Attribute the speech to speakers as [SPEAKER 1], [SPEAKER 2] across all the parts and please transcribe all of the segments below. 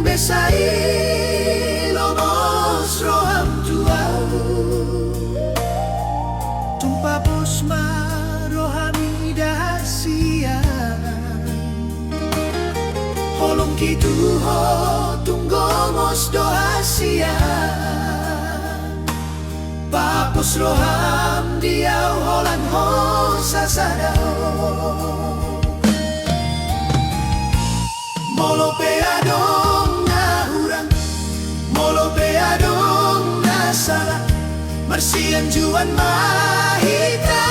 [SPEAKER 1] Besai lomos roham tuau Tumpa posma rohami dahasia Holong kitu ho tunggomos dohasia Papos roham diau holan ho sasadao Molo peadong nahurang Molo peadong nasala Marsian juan mahita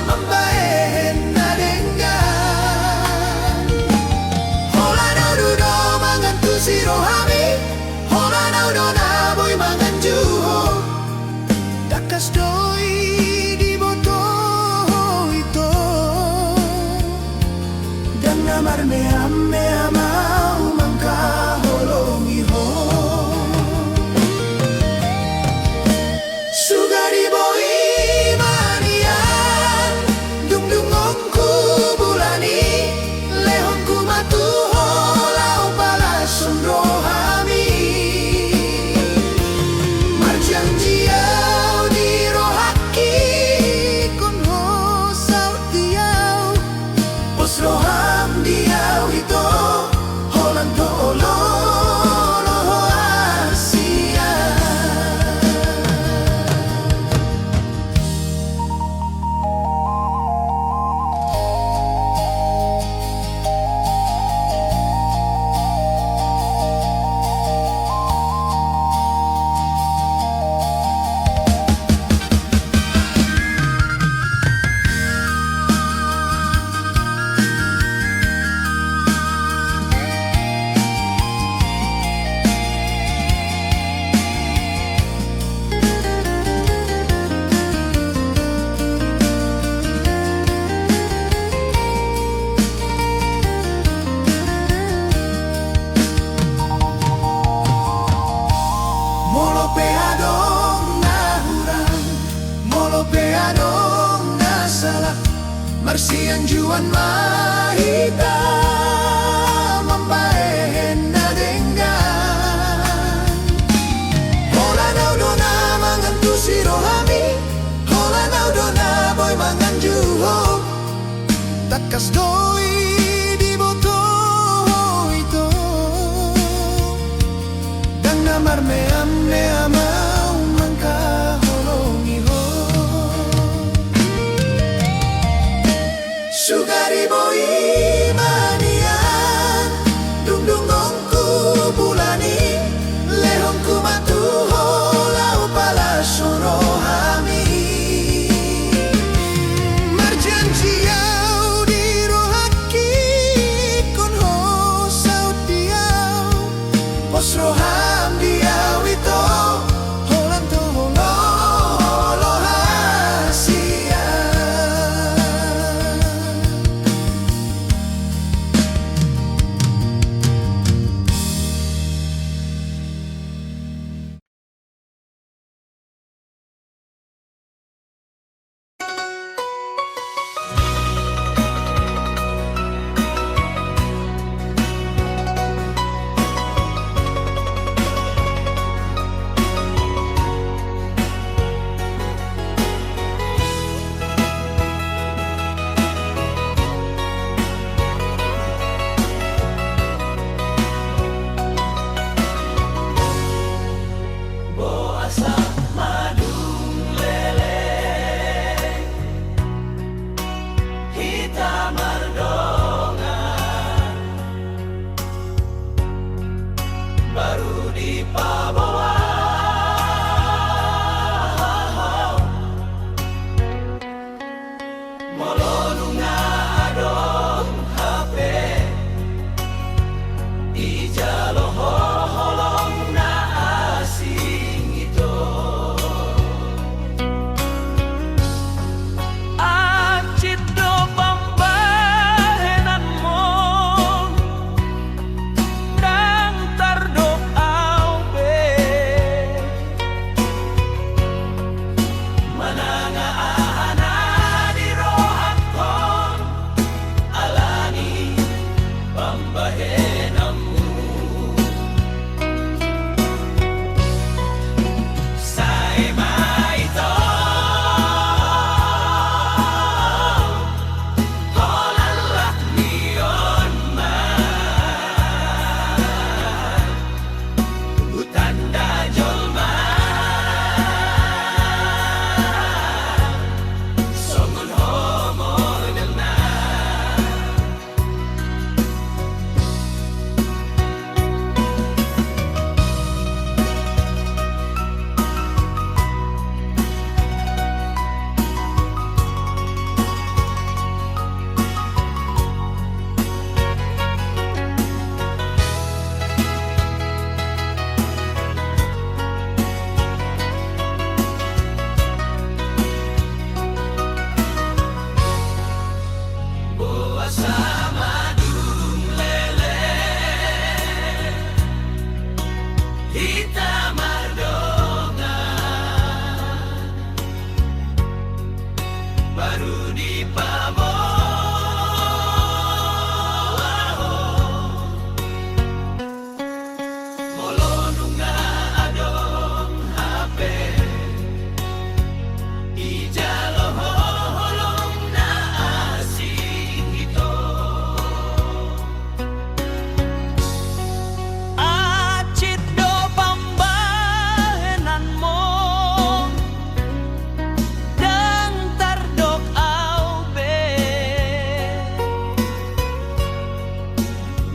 [SPEAKER 1] Mambahen na denggan Hola na udo mangan tu si rohami Hola na udo na boy mangan juho Dakas doi di boto ito Dan namar me amau mangkaholongi ho Sugari boy manian Dungdungongku bulani Lehonku matu ho lau palasun rohami Marjanjiau di rohaki Kun ho saut diau Pos roham diau ito Holan to oloro asia Marsian juan mahita Mambahen na denggan Hola na udo na mangan tu si rohami Hola na udo na boy mangan juho Takas doi di boto ito Dang namar me amau mangkaholongi ho Sugari boy manian Dungdungongku bulani Lehongku matu ho lau palasun rohami Marjanjiau di rohaki Kun ho saut diau Pos roham diau ito Holan to holo hasia baru di pamo molonung na adong hape ijalo holong na asing ito acit do pambahenan mo dang tardok au be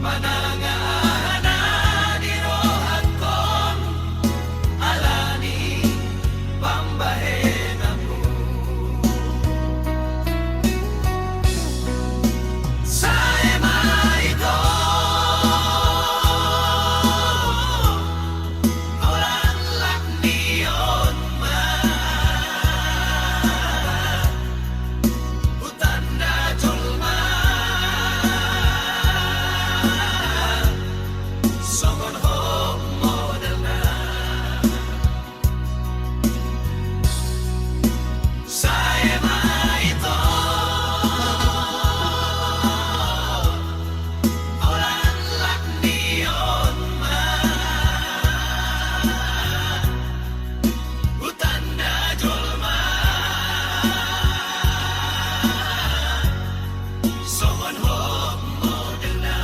[SPEAKER 1] manangahana di rohat kon alani pambahenan mo sa ema ito orang laknion ma hutan na julma songon ho model na sa ema ito orang laknion ma hutan na julma songon ho model na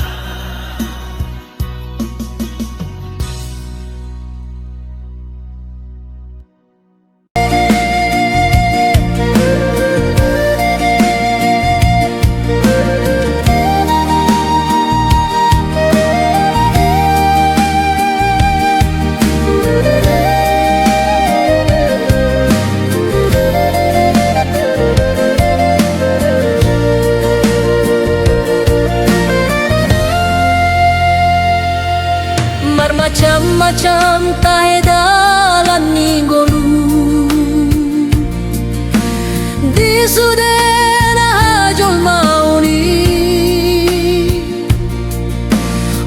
[SPEAKER 2] Macam-macam tahe dalan ni golu di sudena hajol mauni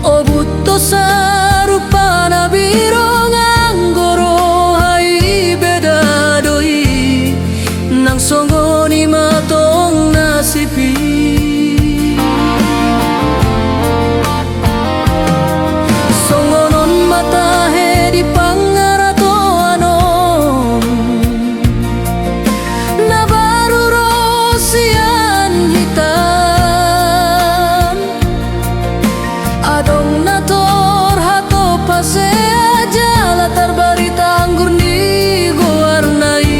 [SPEAKER 2] obutto sarupa na biro nganggoro hai beda doi nang songoni matong nasipi matahe di pangarato anom na baru rosian hitam adong na tor hato pase aja latar barita anggur ni gowarnai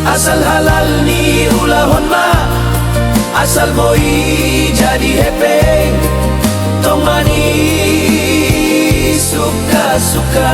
[SPEAKER 1] Asal halal ni ulahon ma, asal boy jadi hepeng, tong mani suka-suka.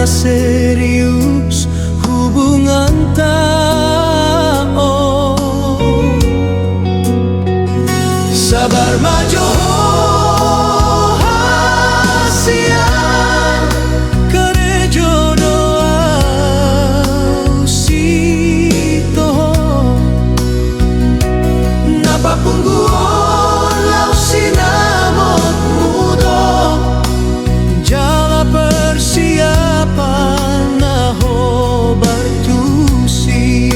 [SPEAKER 3] Serius hubungan tao,
[SPEAKER 1] sabar maju hasia
[SPEAKER 3] kare jodoh sito
[SPEAKER 1] napa pungguon lau sinamot mudo
[SPEAKER 3] jala persiapan naho bartusi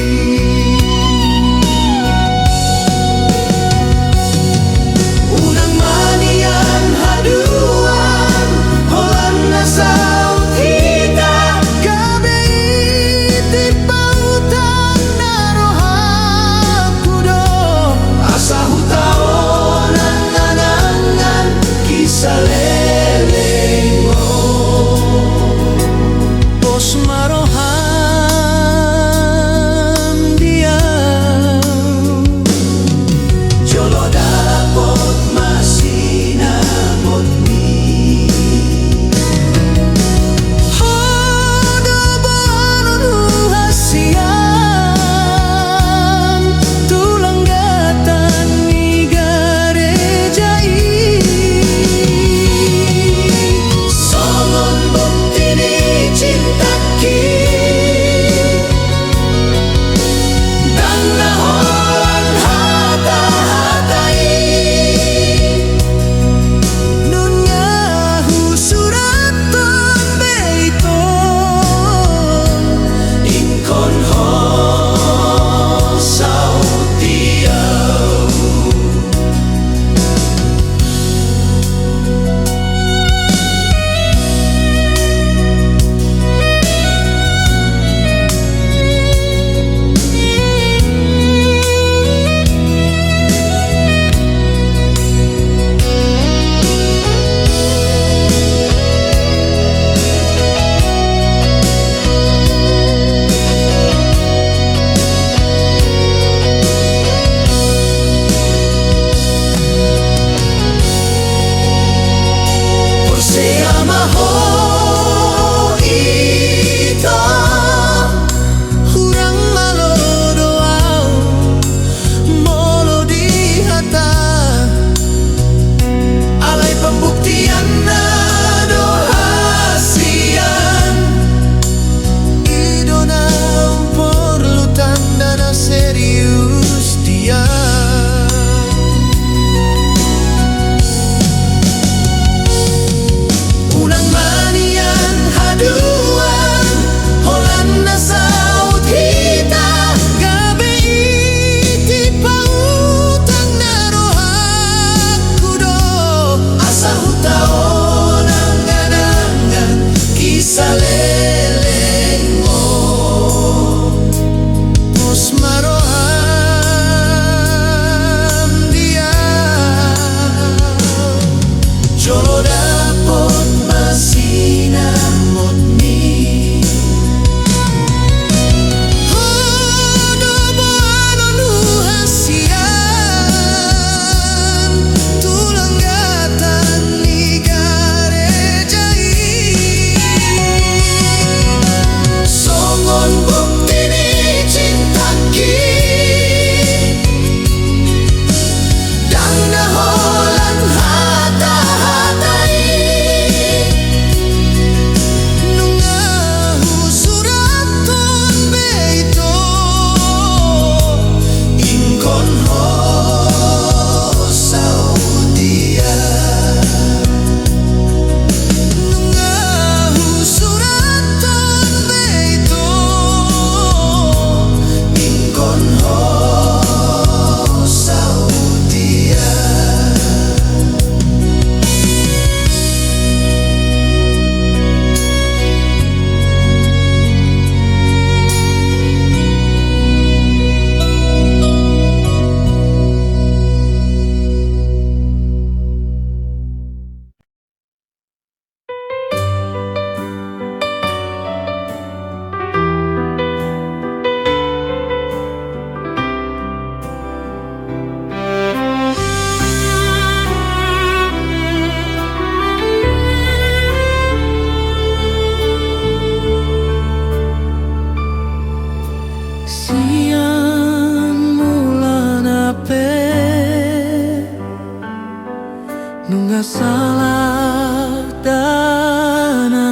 [SPEAKER 1] una
[SPEAKER 3] nggak salah dana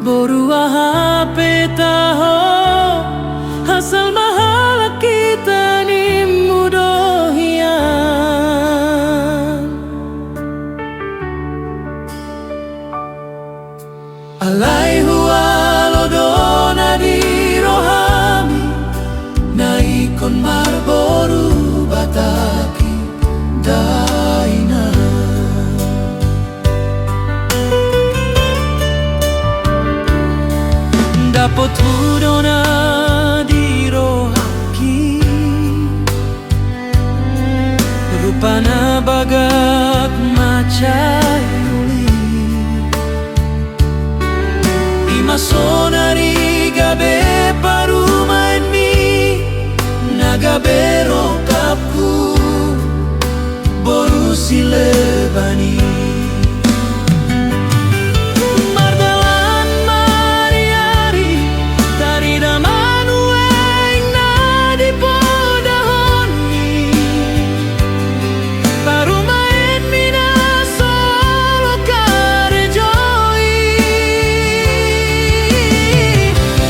[SPEAKER 3] Borua HP taho asal mahala kita ni mudohian Alaihu alodona di rohami naikon marboru bataki daina Dapot hudona di rohaki rupana bagak macayuli Imasonari gabe parumain mi nagabero kapku boru silebani Mardalan mariari tarida manueng na di podahoni parumain mi na solo karejoi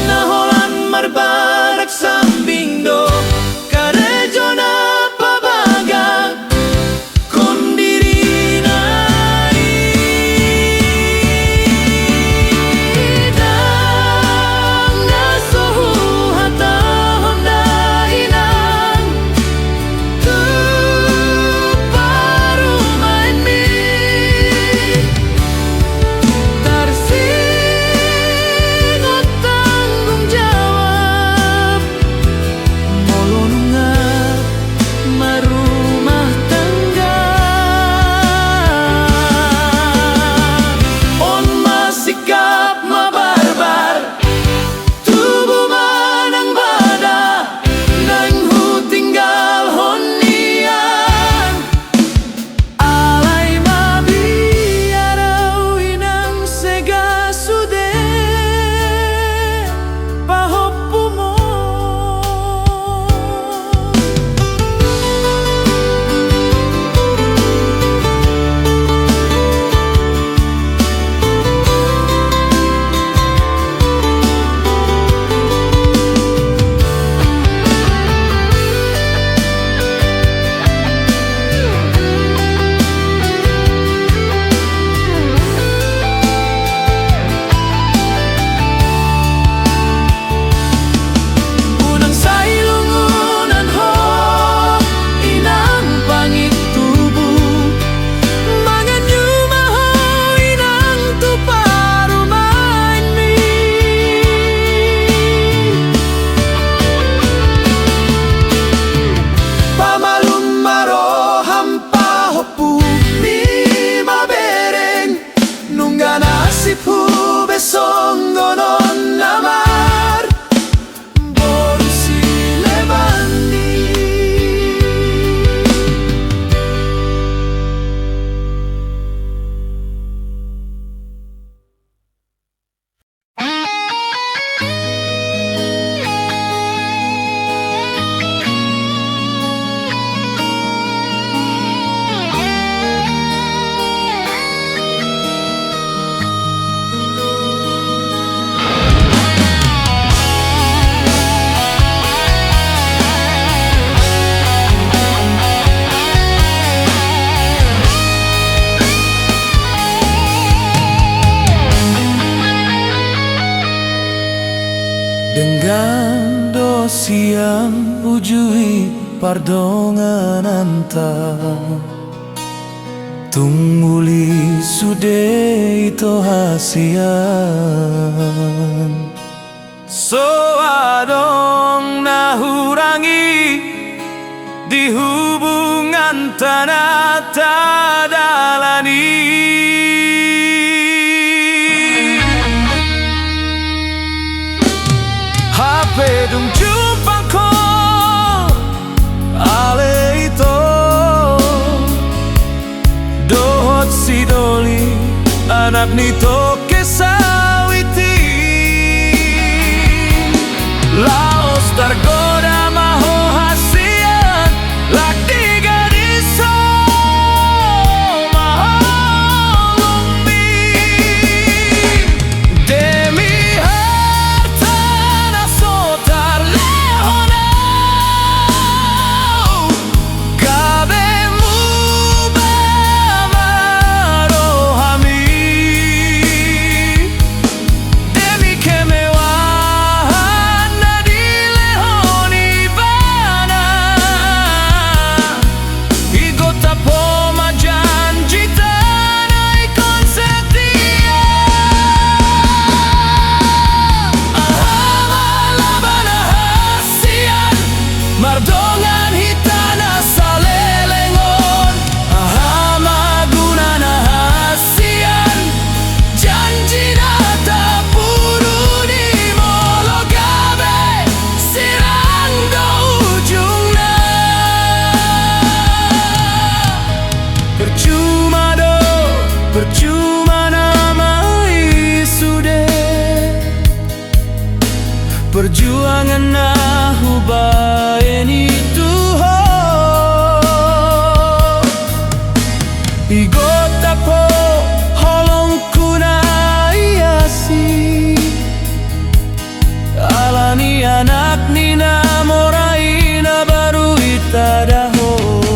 [SPEAKER 3] naholan marbarak sambing do karejona pabagak Songgonon namar boru silebani Dengan dosian ujui pardongan antar Tungguli sude itu hasian So adong nahurangi di hubungan tanah tadalani HP dung jumpa ko ale itu dohot si doli anak nito kesawiti laos tergoda maho hasian laki gadis kita dahulu.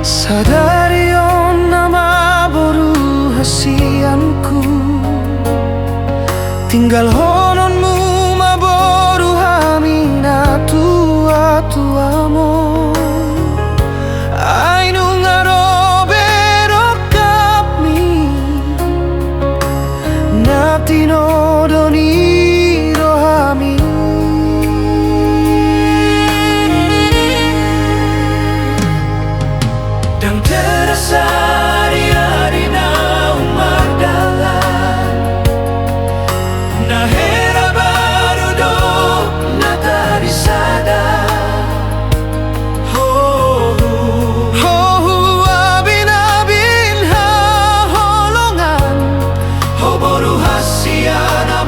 [SPEAKER 1] Sadari nama boru hasianku, tinggal hononmu maboru hamina tua-tuamo. Ainu ngaro berokap mi natino doni rohami. Dan terasa hari-hari na umardalan, na hera baru do na tarisada. Abin-abin ha holongan, ho boru hasiana.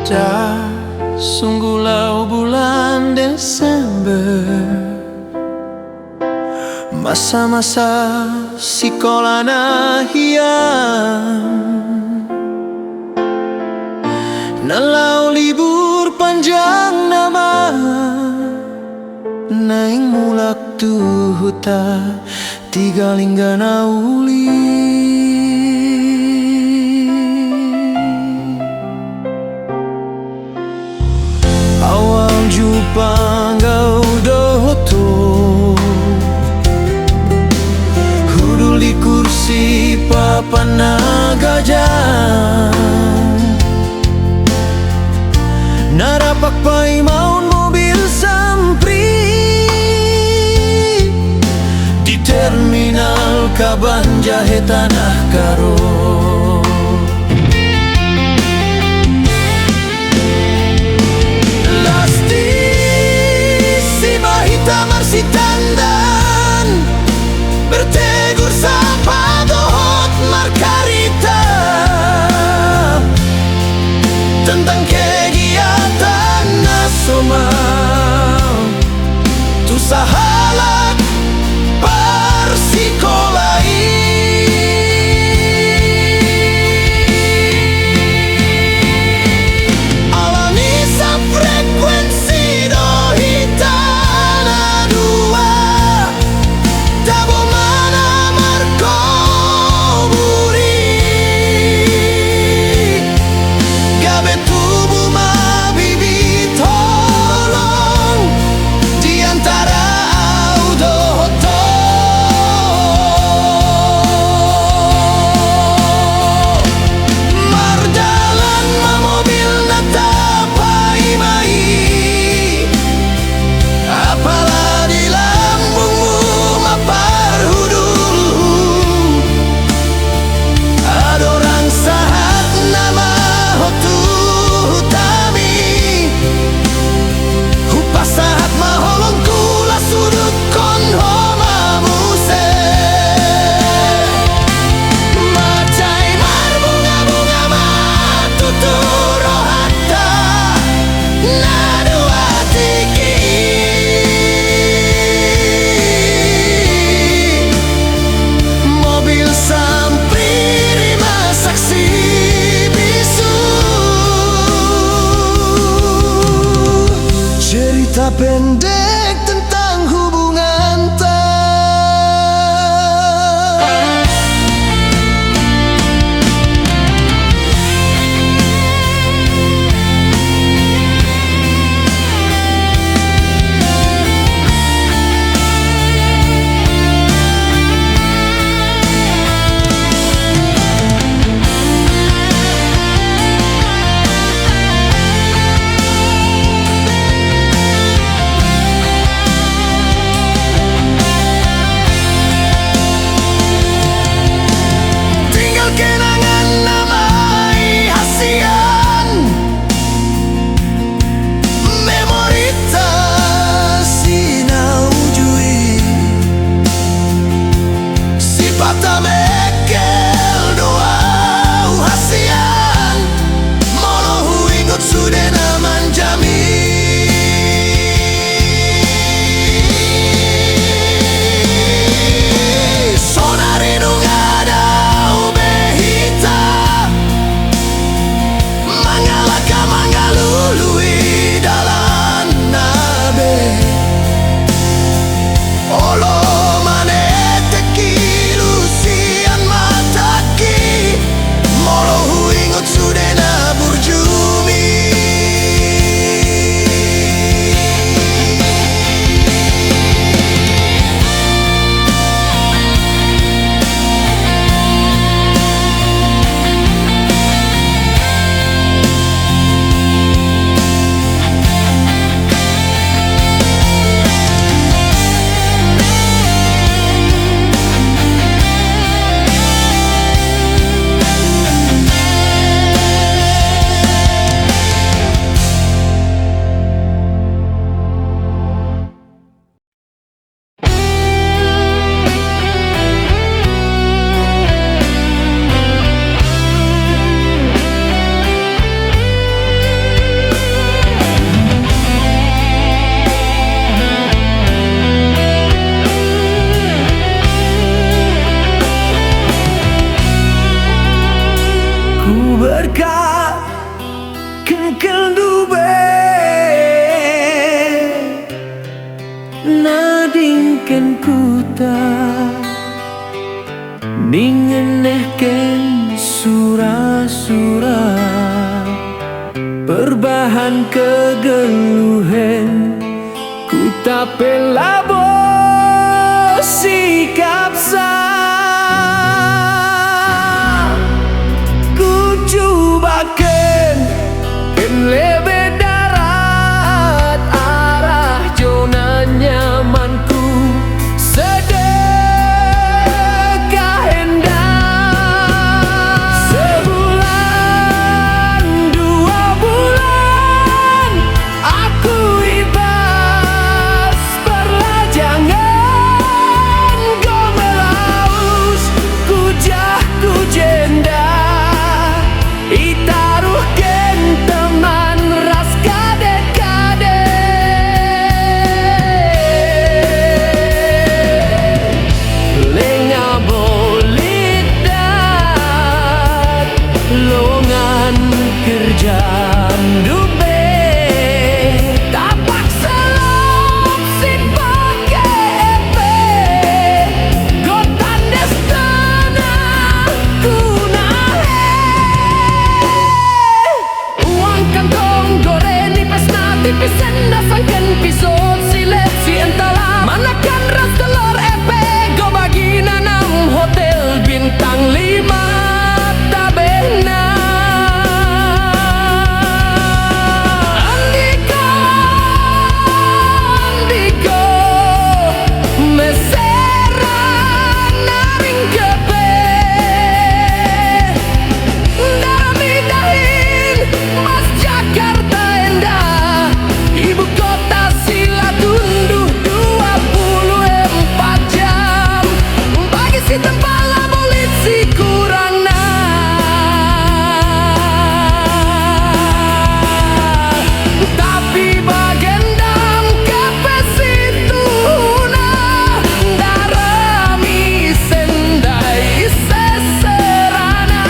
[SPEAKER 3] Dah sungguhlah bulan Desember, masa-masa sekolah nahian, nalau libur panjang nama naing mulak tuhuta tiga linggana uli. Awal jumpa ngau doto hudul di kursi papan gajah, narapak pai maun mobil sampri di terminal Kabanjahe Tanah Karo. Lasti si mahita marsitandan bertegur sapa dohot markarita tentang kegiatan nasional tu sahalat persikolai. Alani sa frekuensi dohitana dua tabo mana marko buri gabe tubuh mabibi tolong di antara audoto mardalan mobil natapai mai apalah di lambungmu mapar hudul ada orang sahat nama hotu hutami hupas sahat maholong kula sudut kon homa muse macai marbunga-bunga matuturo hatta nadua tiki mobil sampri rima saksi bisu cerita pendek tentang hubungan ta.
[SPEAKER 1] Ku berkat kenkel dube nadingken kuta ningenehken sura-sura perbahan kegeluhen ku tape labo sikap ku cobakan lebe darat arah zona nyamanku sedekah hendak sebulan 2 bulan aku ibas perlajangan gomelaus kujah ku jenda itaruh teman ras kade-kade lenga bolit dat longan kerjaan dube tapak selop si pake epe gotan destana kunahe uang kantong goreng nipis natipis nasangkan pisau silet si entala manakan ras telur epe go bagi nanam hotel bintang 5 tabena andiko andiko mesera naring kepe daramidahin mas Jakarta endah ibu kota sila tunduh 24 jam bagi si tempala bolit si kurang tapi bagendam kepe situna darami sendai seserana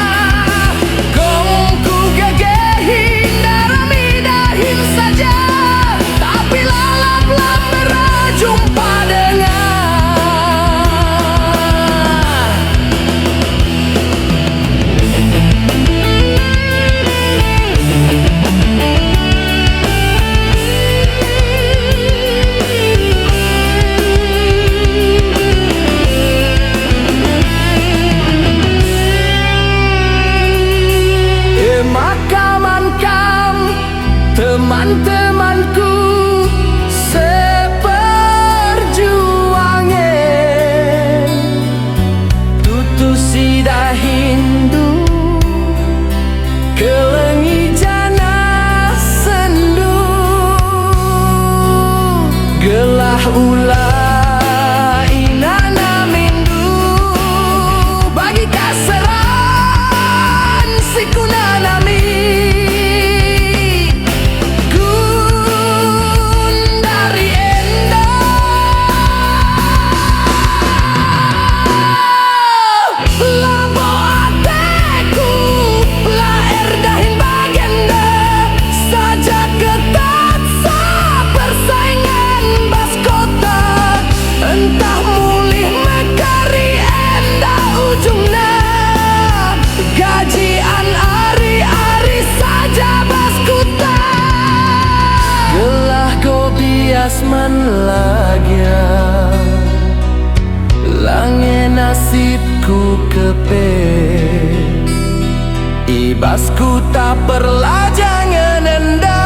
[SPEAKER 1] kongku gegehin darami dahin saja tapi lalap-lap berjumpa dengan Makaman teman-temanku seperjuangan tutu sida Hindu kelengi jana sendu gelah ulah inana mindu bagi kasaran si kunanami dari endo labo ateku lahir dahin bagenda saja ketat sa persaingan bas kota entah mulih mekari enda ujungna gajian ari-ari saja bas kuta gelah go bias man lagya lange nasibku kepe ibasku tak perlajangan endah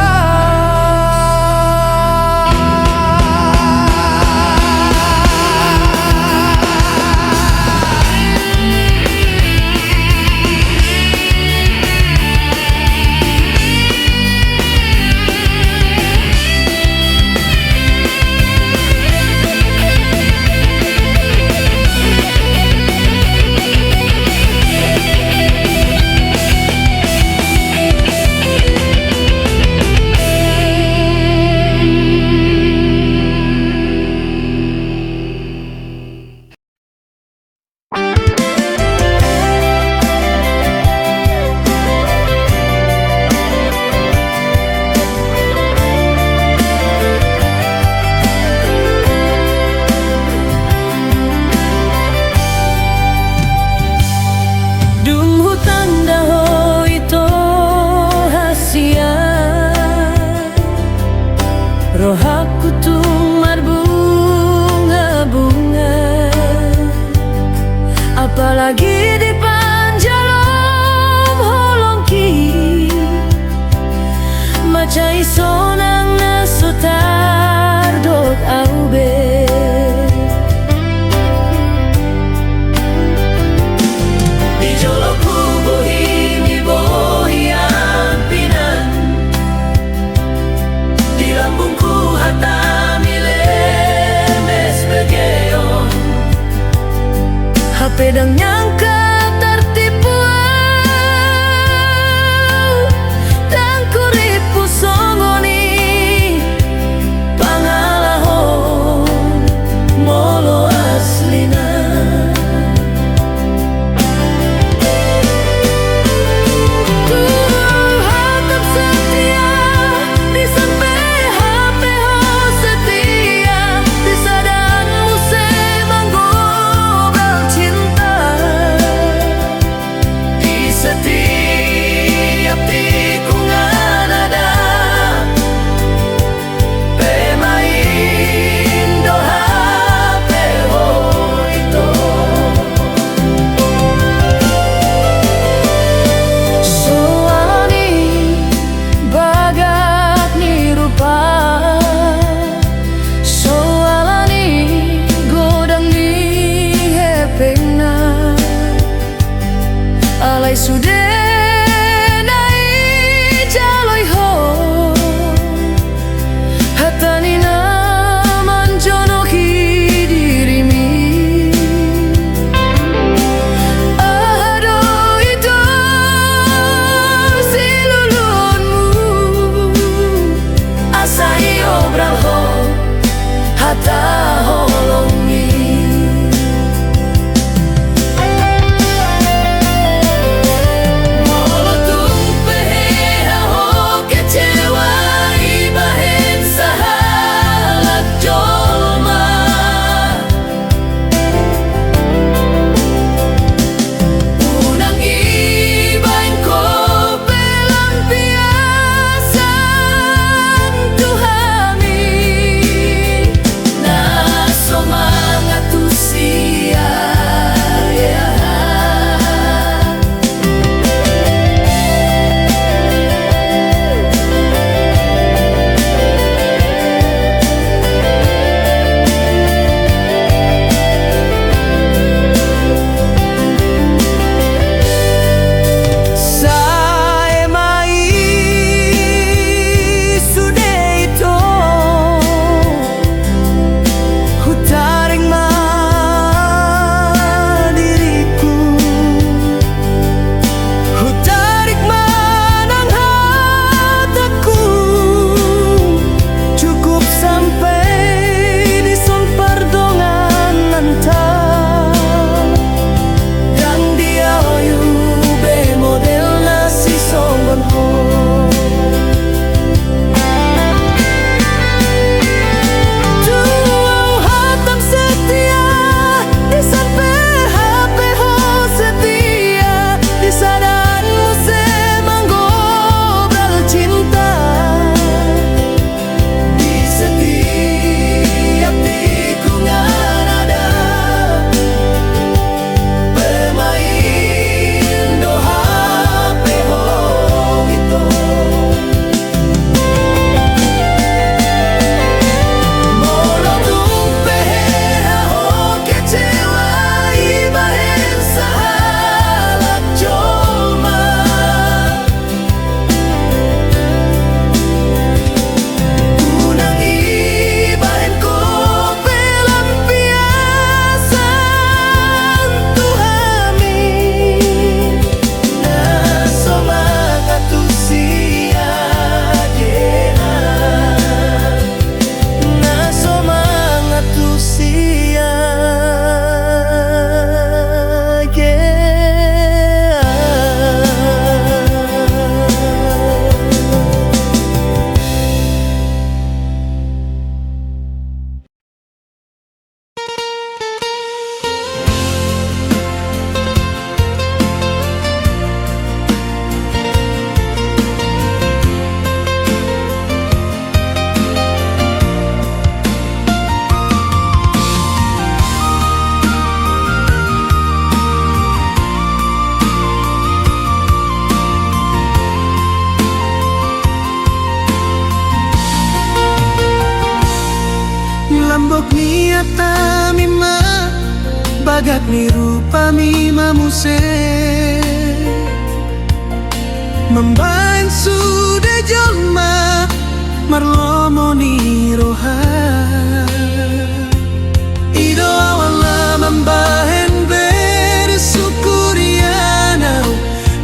[SPEAKER 2] Bai sude nai jaloi ho hatani na manjono ki dirimi ado itu silulunmu asai obral ho hata holongi
[SPEAKER 3] Lambok niata mima bagat ni rupa mima muse membain sude jolma marlomo ni roha ido awala membahen bersukurianau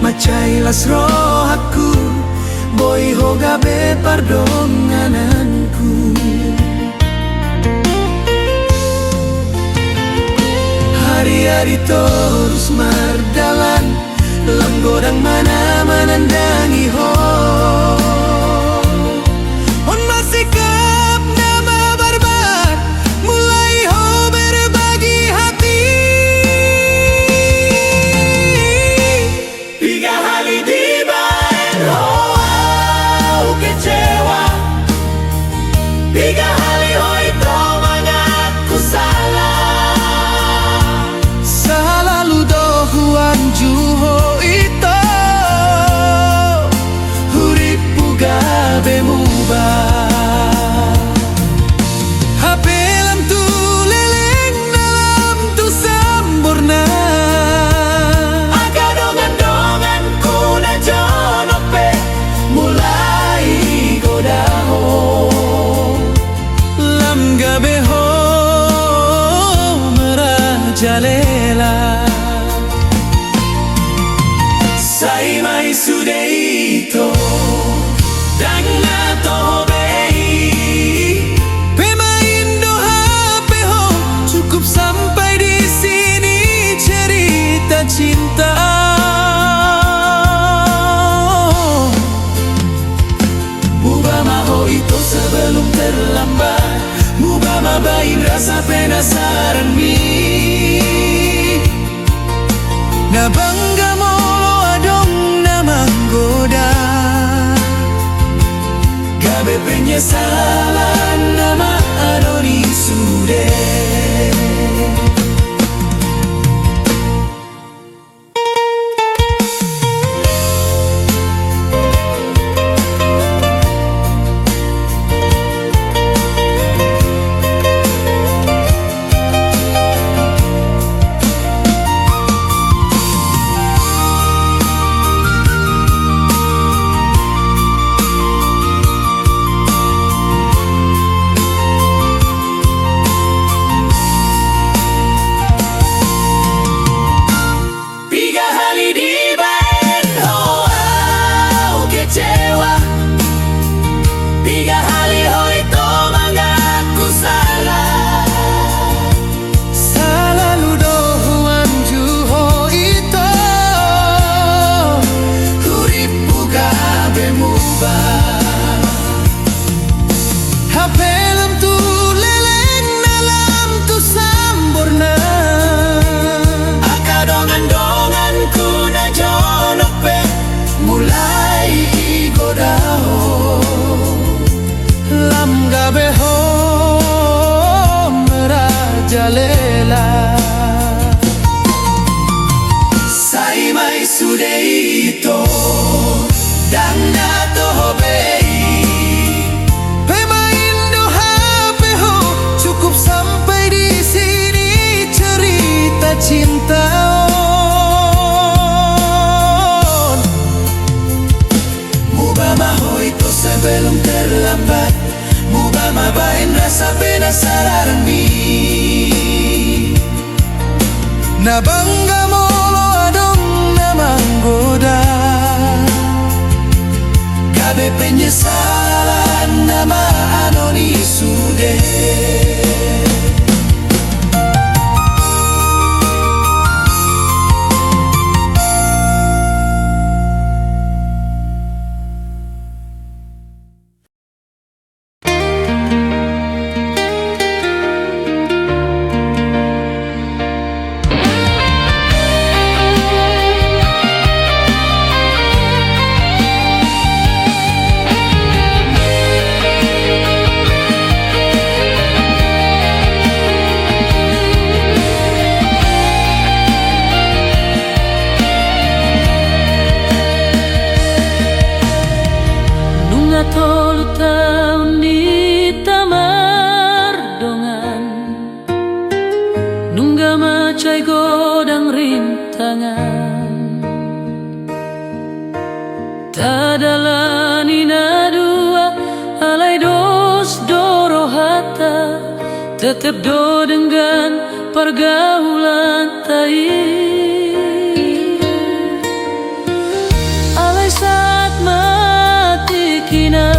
[SPEAKER 3] macailas rohaku boy hoga be pardongananku. Hari-hari terus mardalan langgodang mana menandangi ho on masih kap nama barbar mulai ho berbagi hati tiga hari di baen ho kecewa tiga hari ho itu mengaku salah selalu dohuan ju
[SPEAKER 1] ito Danga tohobei
[SPEAKER 3] Pemaindo hapeho cukup sampai di sini cerita cinta.
[SPEAKER 1] Mubamaho ito sebelum terlambat Mubama bain rasa penasaran mi
[SPEAKER 3] Na bangga molo adong na manggoda
[SPEAKER 1] Gabe penyesalan nama Adoni sude Ito Danga tohobei
[SPEAKER 3] Pemaindo hapeho cukup sampai di sini cerita cinta.
[SPEAKER 1] Mubamaho ito sebelum terlambat Mubama bain rasa penasaran mi
[SPEAKER 3] Na bangga molo adong na manggoda
[SPEAKER 1] Gabe penyesalan nama Anoni sude
[SPEAKER 2] Tolu tahun di tamar dongan Nungga macai godang rintangan Tadalani na dua alai dos doro hata Tetep do dengan pergaulan tai Alai saat mati kina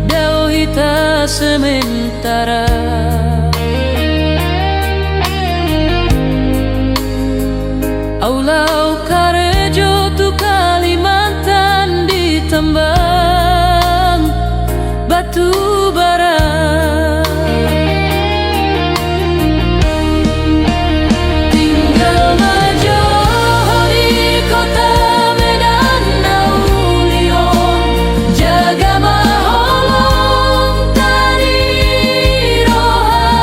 [SPEAKER 2] dao hita sementara Aulau karejo tu Kalimantan ditambang batu bara Tinggal majoho di kota Medan Naulion Jaga maholong tadi roha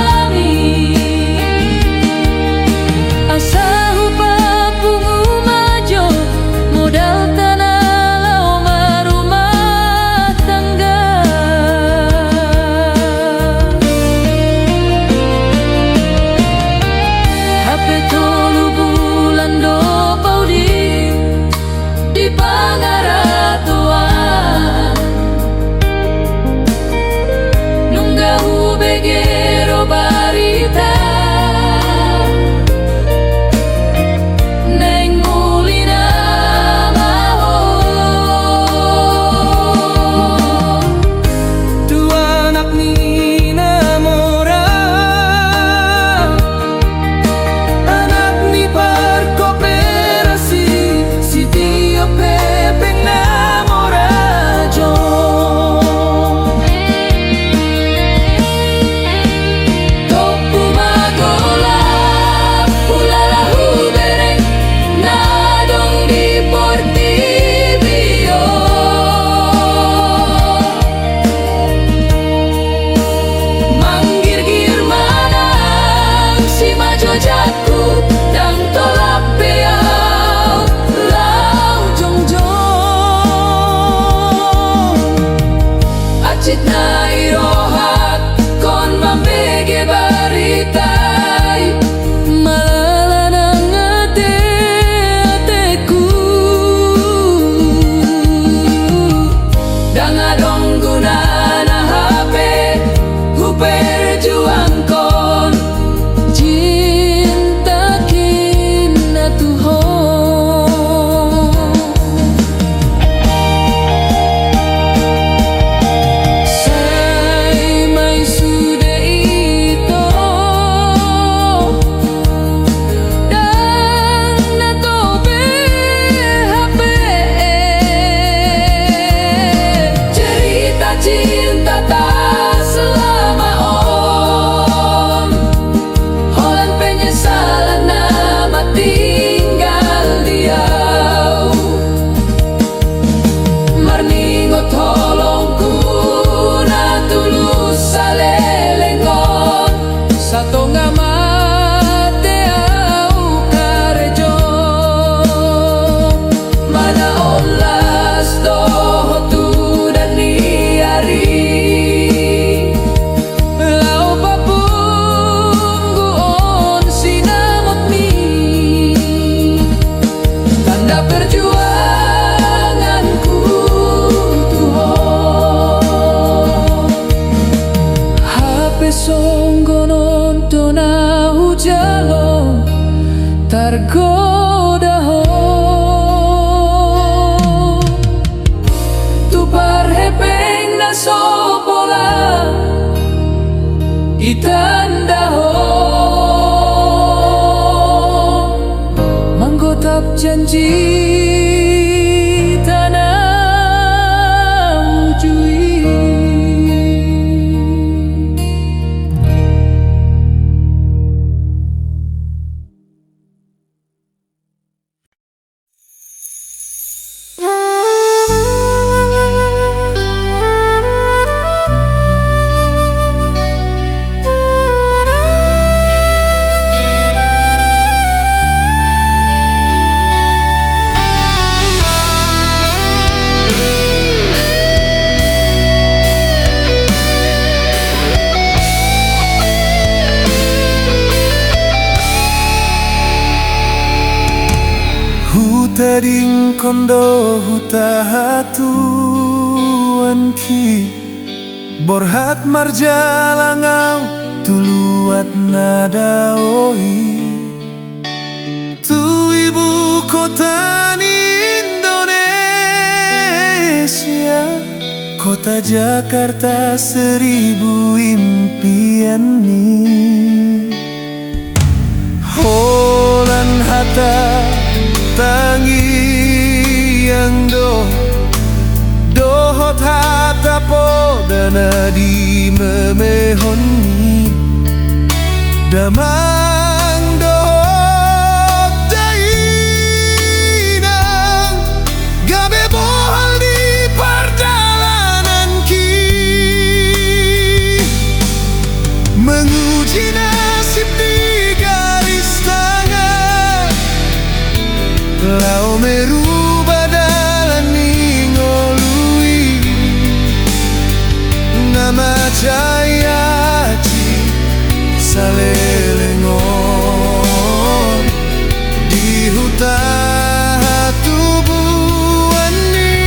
[SPEAKER 1] gading kondo huta hatuan ki borhat marjalangau tuluat nadaoi tu ibu kota Indonesia, kota Jakarta seribu impian ni holan hata tangi yang dohot hata podana di memehoni damang dohot dainang gabe bohal di perjalanan ki menguji nasib di garis tangan lau merubah dalan ningolui nama jayaci salelengon di hutan tubuhan ni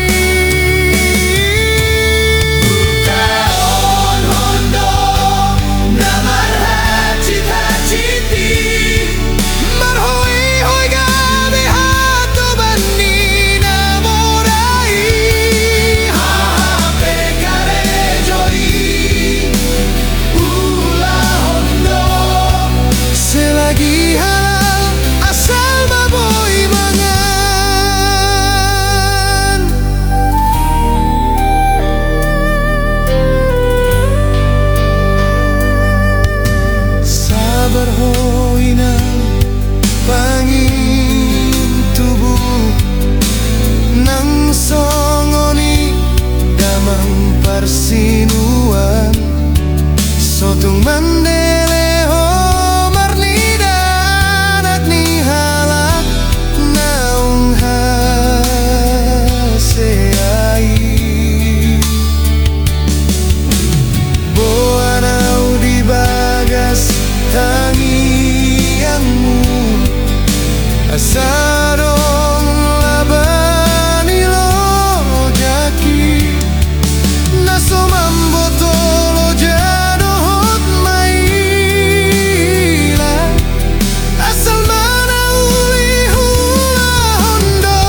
[SPEAKER 1] Taon hondo namar hacit-haciti marhoi hoi gabe hato bani namorai hape karejoi ulah hondo selagi halal asal baboy mangan sabar hoina pangin tubuh nang songoni damang parsinuan sotung mandele ho marnida anak ni halak naung haseai boanau di bagas tangianmu asarong labani lo jaki naso mambotolo jadohot maila asal mana uli hula hondo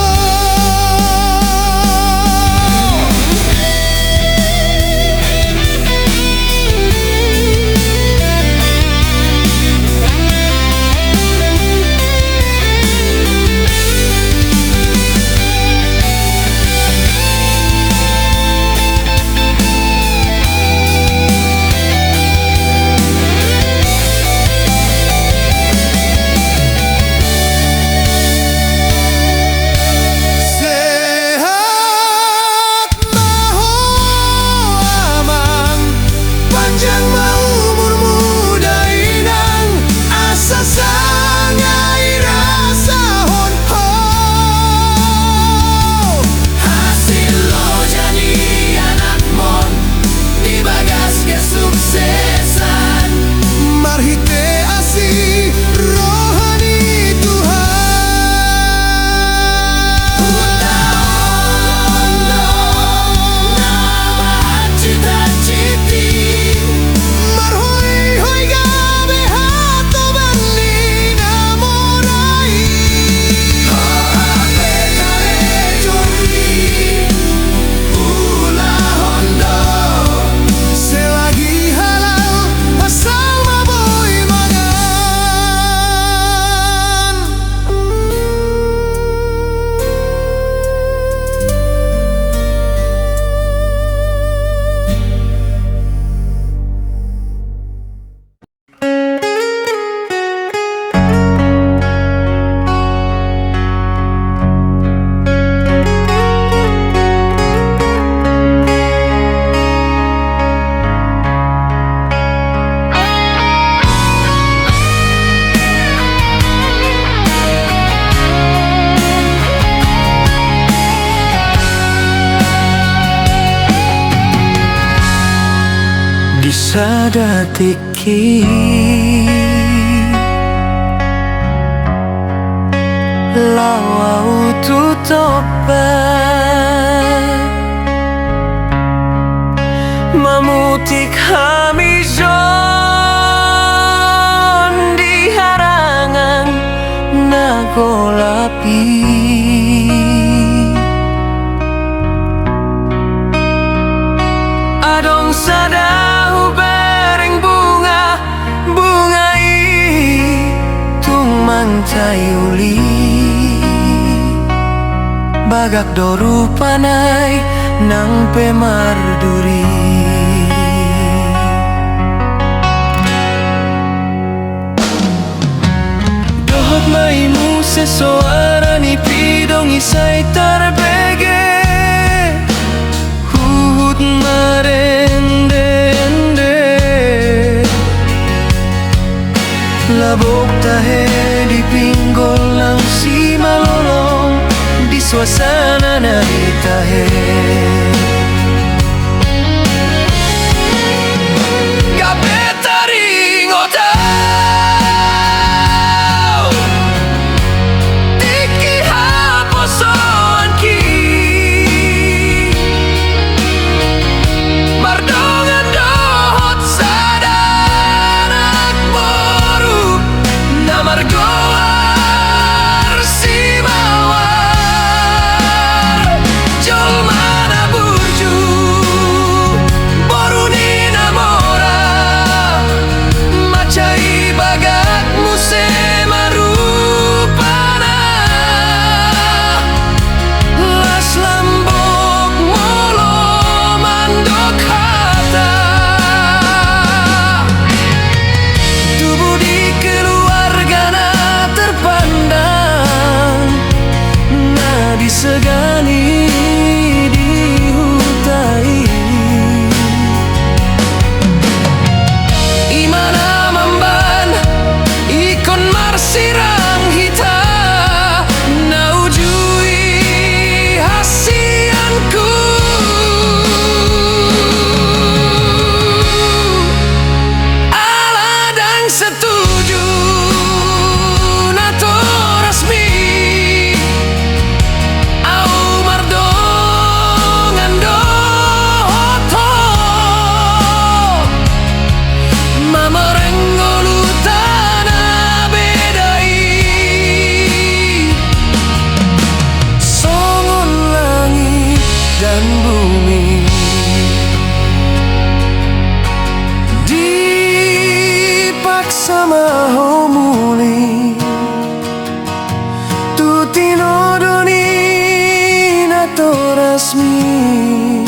[SPEAKER 1] sehat maho aman panjang mau umur muda inang asa sangai rasa hon ho hasil lo jadi anak mon di bagas kesuksesan marhite asi rohani Tuhan Hutaondo nama cita-citi marhoi hoi gabe hato bani namorai hape karejoi ulah hondo selagi halal asal maboy mangan di sadatiki lawau
[SPEAKER 2] tutupan memutik hamijon di harangan nagolapi. Adong sadahu bereng bunga tung mantai uli bagak doru panai nang pemarduri. Dohot maimu sesuara ni pidong isai tarbege huhut marende-ende labok tahe di pinggol lang si malolong di suasana na itahe. Gabe taring otau tiki haposon ki mardongan dohot sadanak boru namargoar si mawar jol mana burju boru ni namora macai bagat muse marupana las lambok molo mandok hata tubuh di keluarga na terpandang na disegani dihutai imana mamban ikon marsirang hita na ujui hasianku aladang setuju nato resmi au mardongan dohoto mamarengolu tanah bedai songon langit dan bumi dipaksa maho muli tutinodoni nato resmi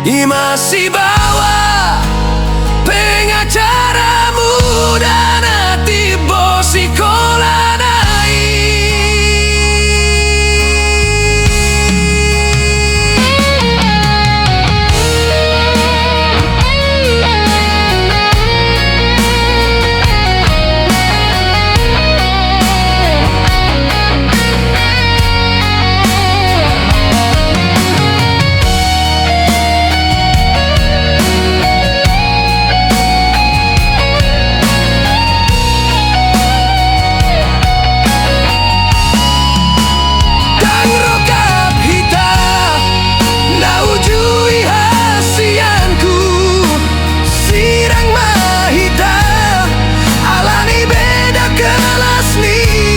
[SPEAKER 2] imasi bawa pengacara muda nanti bosi kolanai. Dang rokap hita na ujui hasianku sirang mahita alani beda kelas ninggoluta.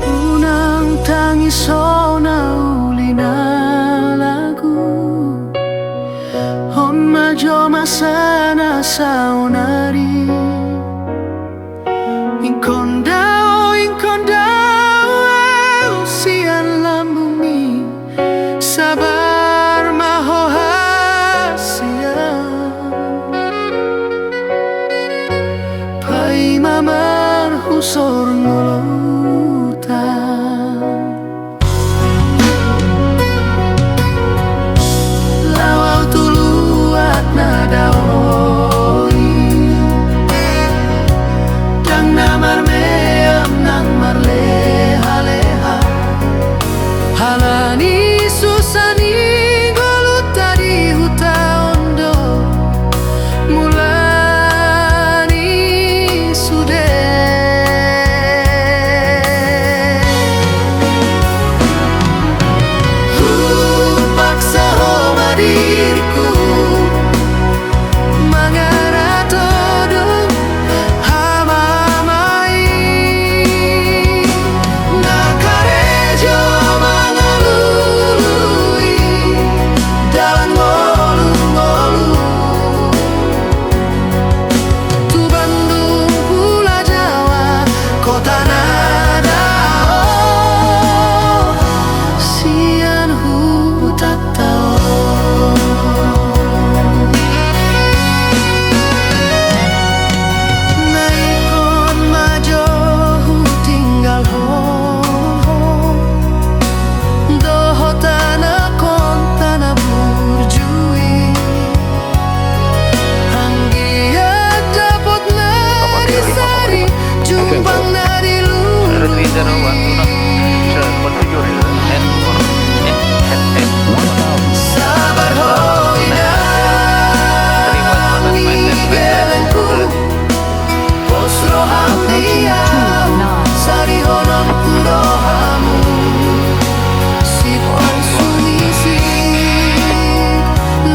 [SPEAKER 2] Unang tangiso na uli na lagu hon majo masana saunari inkondao sian lambumi sabar maho hasian pai mamar husor ngolutan
[SPEAKER 1] diriku mangara todo hama-hamai nakarejo mangalului dalan ngolu-ngolu tu Bandung Pulau Jawa kota nada sian hu tatao naikon majo hu tinggal ho doho tanah kon tanah burjui anggia dapot nari sari jumbang nari
[SPEAKER 4] reason of one to not configure
[SPEAKER 1] sabar ho inang ninggelenku posro hamdiam sari honom kurohamu sipon sunisi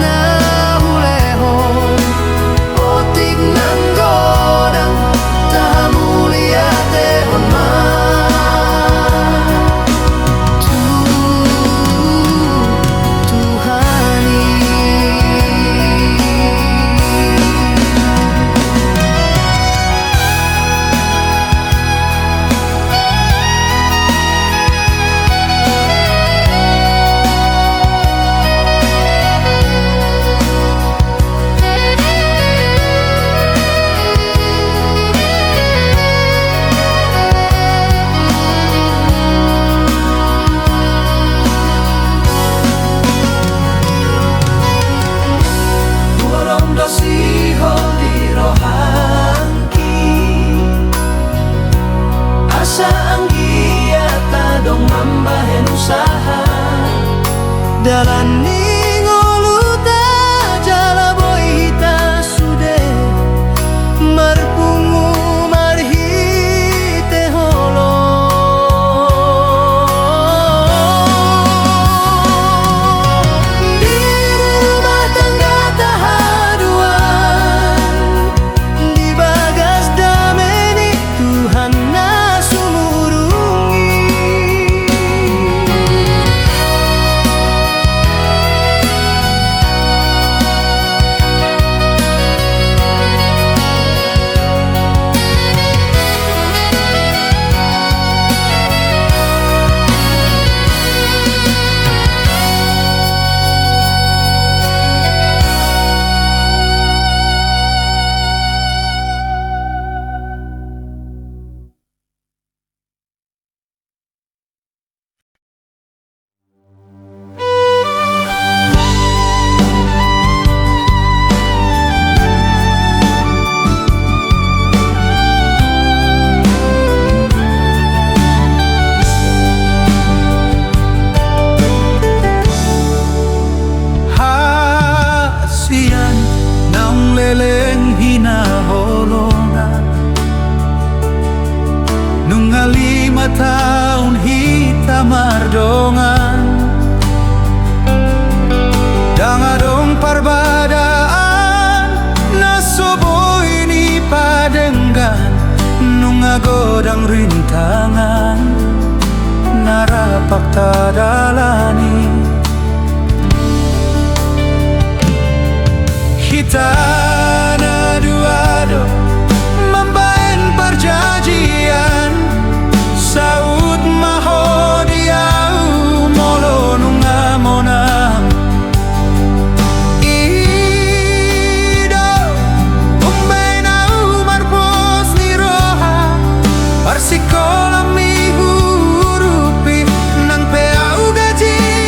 [SPEAKER 1] nahuleho otik nanggodang tamulia tehon ma Tuhani Urong dosiho di rohangki asa anggia tadong mambahen usaha dalan ningolu ta jala boita sude marpungu marhite holo di rumah tangga tahaduan di bagas dameni Tuhan nasumurungi Hasian nang leleng hinaholongan nung 5 tahun hita mardongan dangadong parbadaan nasobo ini padenggan nung agodang rintangan narapak tadalani kita na duado membaen perjanjian saud mahodiau molo nunga monang ido umbenau marpos ni roha parsikola mi hurupi nang peau gaji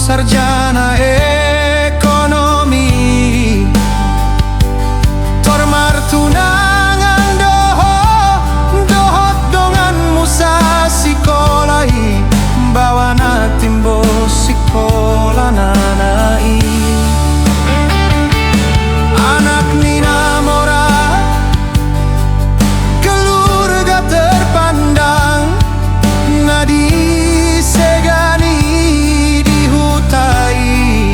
[SPEAKER 3] sarjana ekonomi. Tormartunangan dohot dongan musa sikolahi, bawa na timbo sikola nanai. Anak Nina Mora, keluarga terpandang, nadi segani dihutai.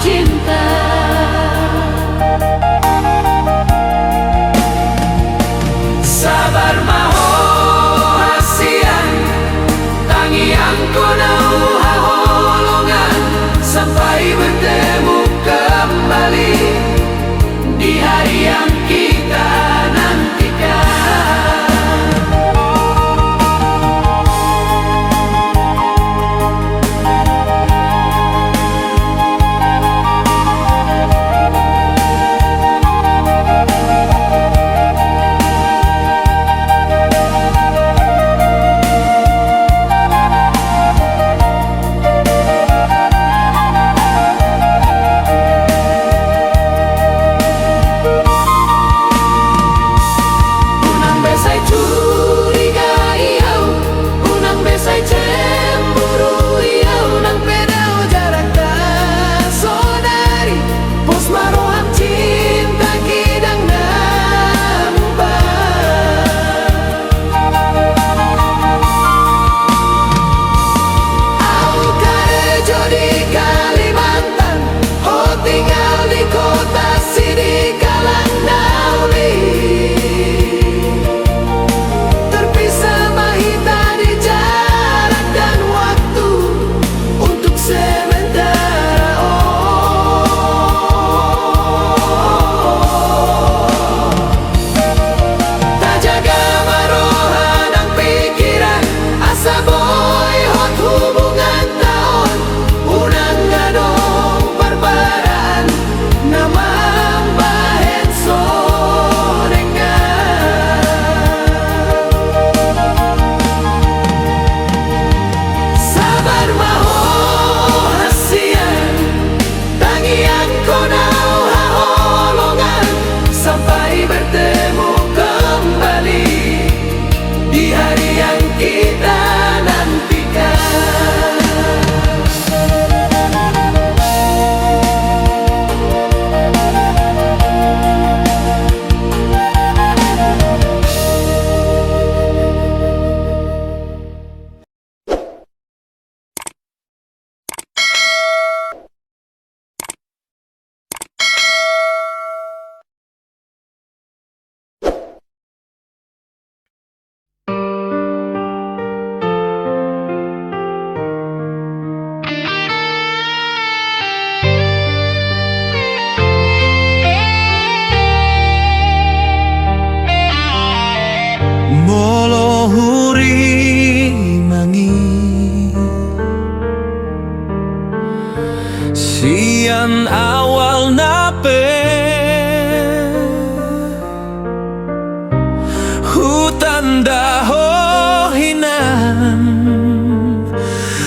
[SPEAKER 2] cinta.
[SPEAKER 3] Sabar maho hasian tangian konau haholongan sampai bertemu kembali di hari yang kita nantikan. Unang besai curiga iau, unang besai cemburu iau, nang pedau jarak tak saudari, pos maroham cinta kidang nampak. Au karejo di Kalimantan, ho tinggal di kota sini Kalang Nauli. Terpisah mahita di jarak dan waktu untuk sementara. Tak jaga marohan ang pikiran, asa boy hot hubungan taon, unang ngadong barbaran, namang bahen sorengan. Sabar maho hasian tangian konau haholongan sampai bertemu kembali di hari yang kita nantikan. Molo huri mangi sian awal nape hutan daho hinan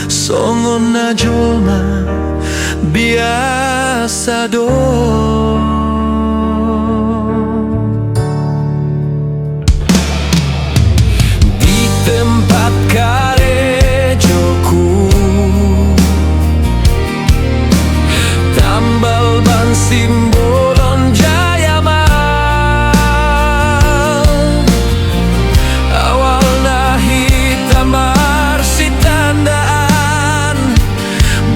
[SPEAKER 3] songon na jolma biasa do. Tempat karejoku tambal ban simbolon jayamal awalna hitam marsi tandaan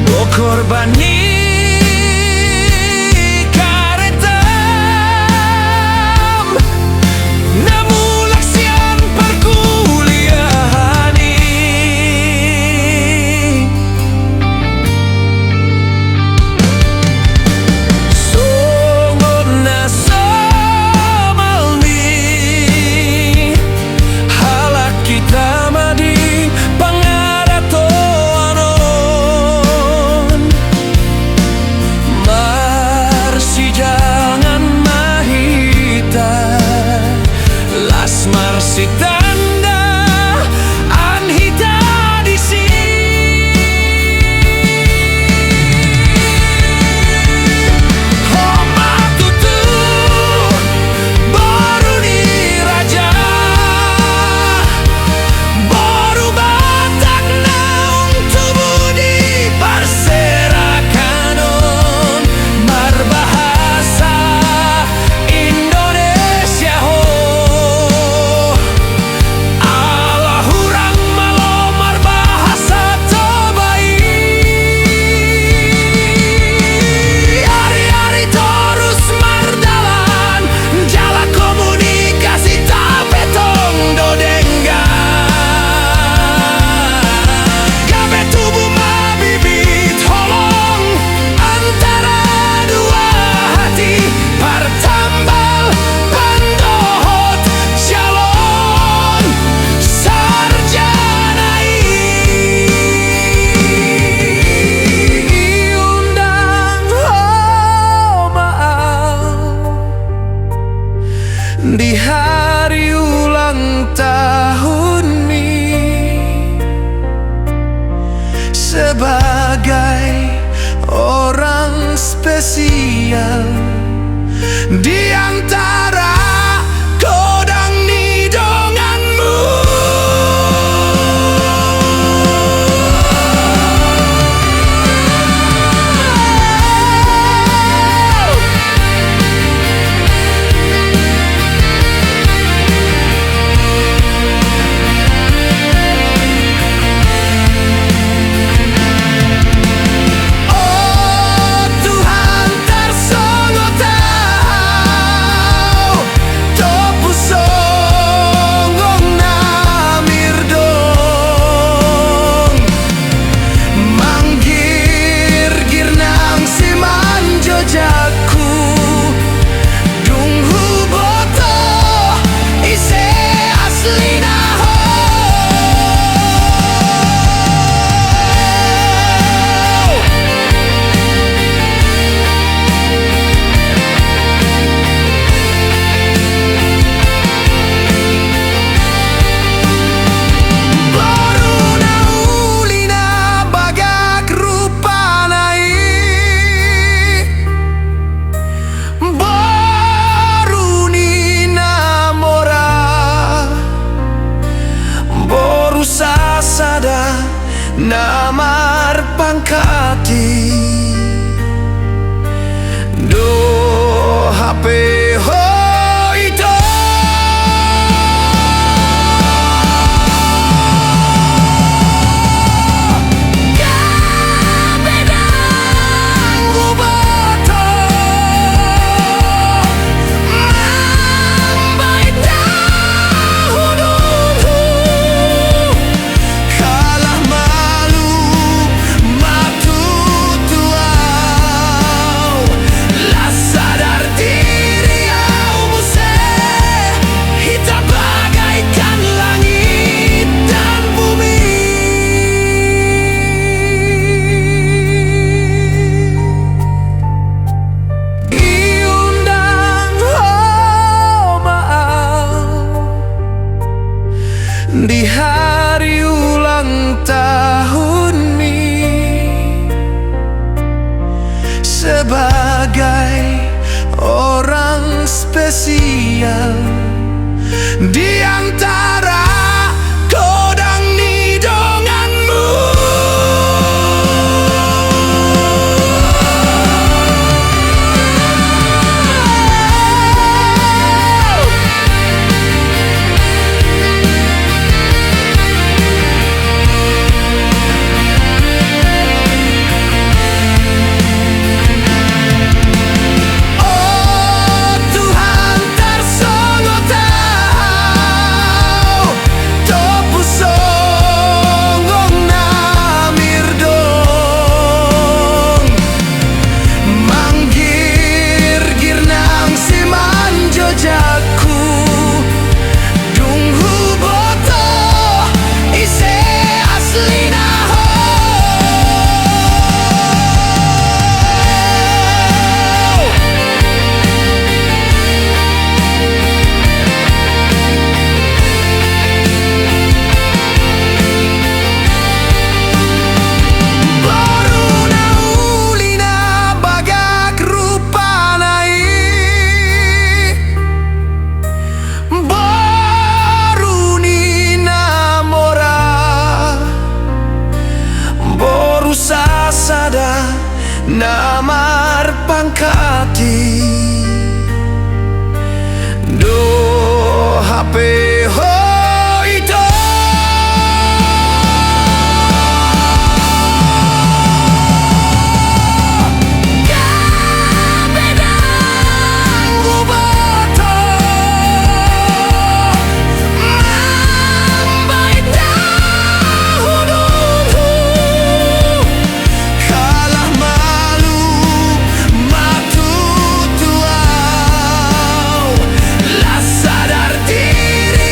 [SPEAKER 3] bokor bani spesial di antara kodang nidonganmu.
[SPEAKER 1] Oh Tuhan tarsongo tau topu songgong namir dong manggir girnang siman jojaku dung huboto ise aslina ho. Boruna ulina bagak rupanai boruni namora boru sasada namar pangkati do HP ho itu. Kalah malu matu tuau lah sadar diri au muse kita bagaikan langit dan bumi. Iundang oh maaf di hari ulang tahun ini sebagai orang spesial di antara kodang nidonganmu. Oh Tuhan tarsongo tau topu songgong namir dong manggir girnang siman jojaku dung huboto ise aslina ho. Boruna ulina bagak rupanai boruni namora boru sasada namar pangkati do HP ho itu. Kalah malu matu tuau lah sadar diri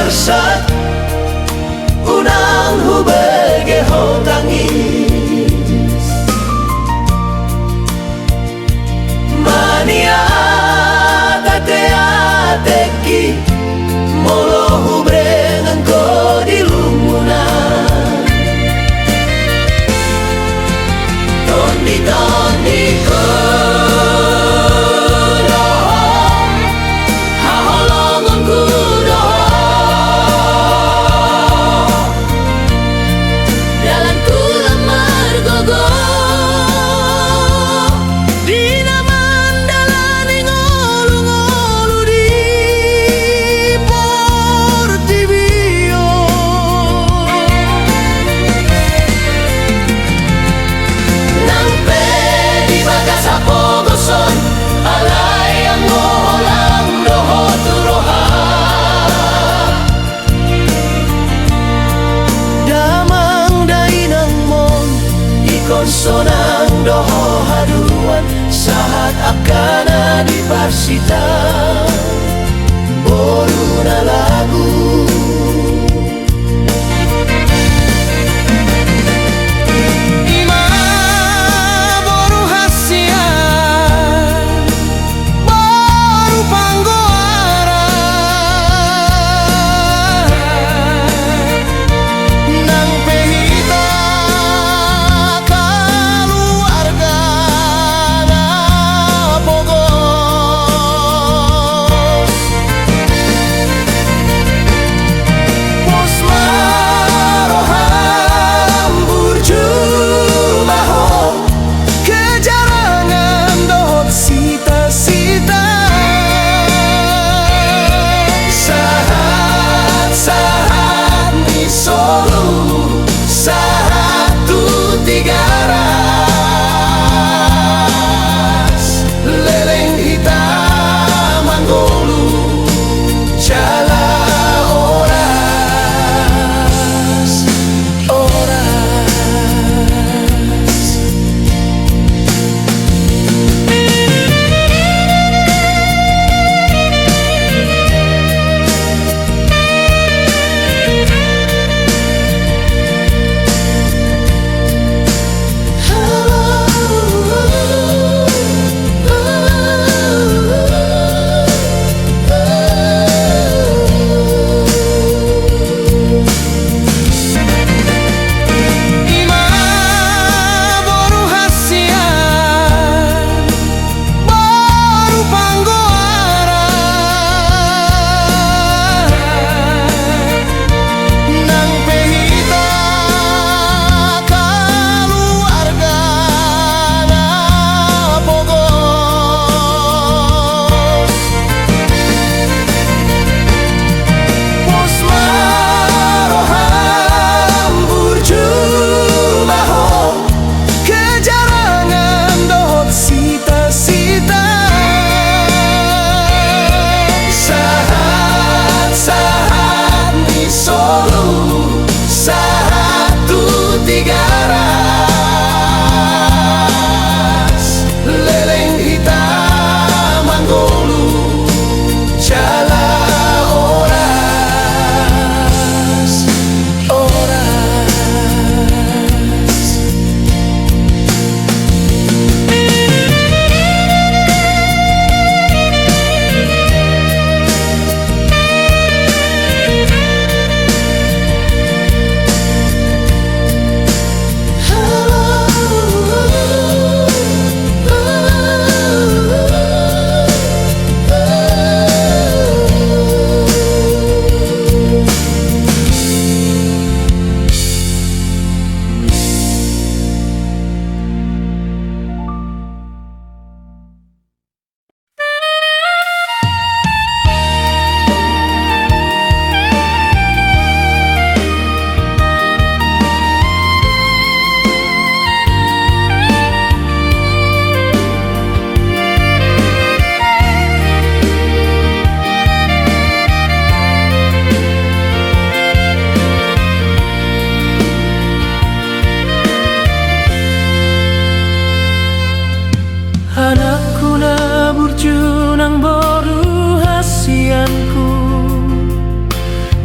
[SPEAKER 3] mersat unang hubege ho tangis mania ate-ateki molo hubrengan ko di lumunan tondi ko sonang doho haduan saat akana di parsita boruna lagu ima boru hasian boru panggoara nang pehita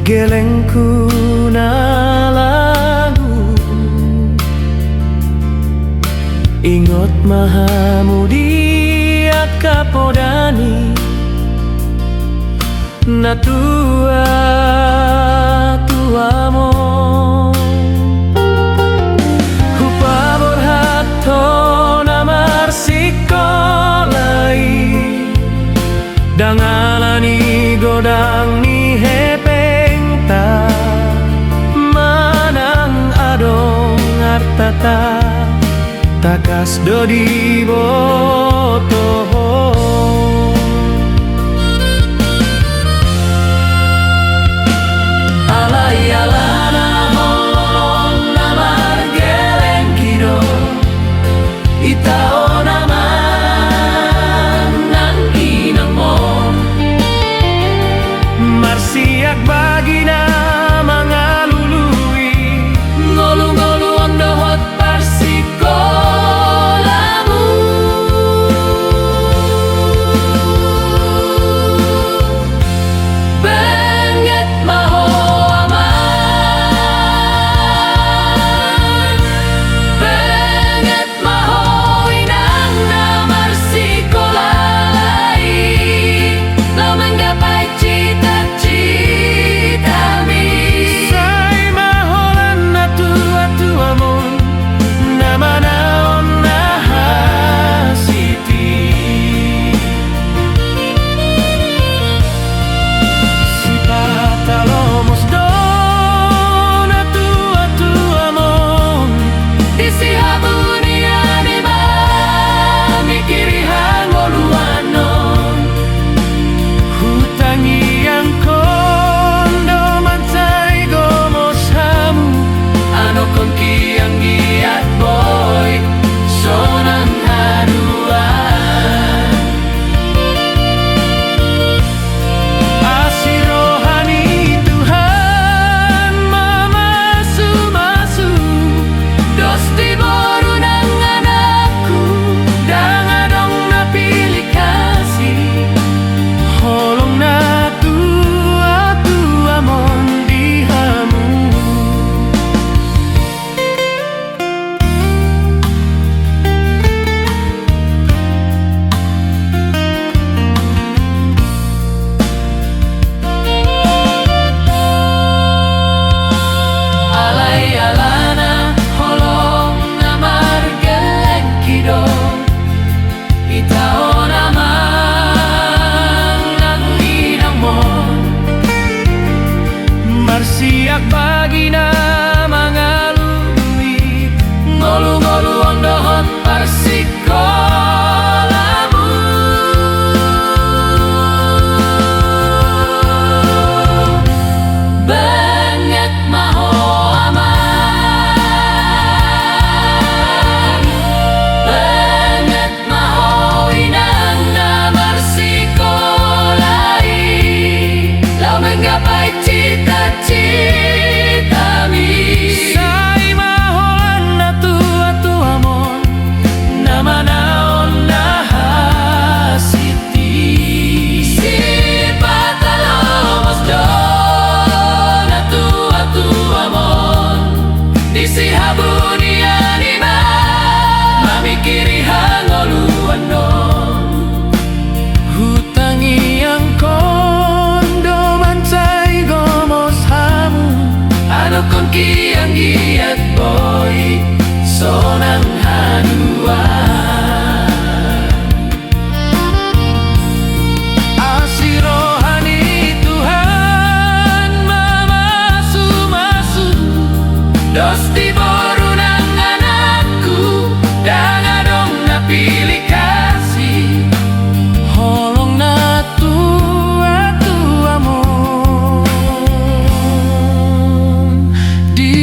[SPEAKER 3] gelengku na lagu ingot mahamudia kapodani na tuamo hupa borhato na marsikolai dangalani godang ni hepengta manang adong artata takas dodi boto alai alana holong namar geleng kido itao naman nang inamon marsiak bagina mga lului ngolu-ngolu ang dohot parsikolamu benget maho aman benget maho inang na marsikolai lo menggapai cita-cita mi say maholan na tua-tuamon na manaon na hasiti si patalomos do na tua-tuamon di si habunia ni ba mikiri hangoluanon hutangi ang kondo mansay gomosamu ano kon kiang giat boy sonang haruan asirohani Tuhan mamasu-masu dos tiboru ng anakku dangadong napili kasih holong na tua-tuamon dihamu alai alana holong namar geleng kido itao naman nang inamon marsiak bagina mga lului ngolu-ngolu ang dohot parsikolamu benget maho aman benget maho inang na marsikolai lau menggapai cita-cita mi say maholan na tua-tuamon na manaon na hasiti si patalomos do na tua-tuamon di si habunia ni ba mamikiri hangoluanon hutangi ang kondo mansay gomosamu ano kon kiang giat boy sonang hanuan asirohani Tuhan mamasu-masu dos tiboru ng anakku dangadong napili kasih holong na tua-tuamon di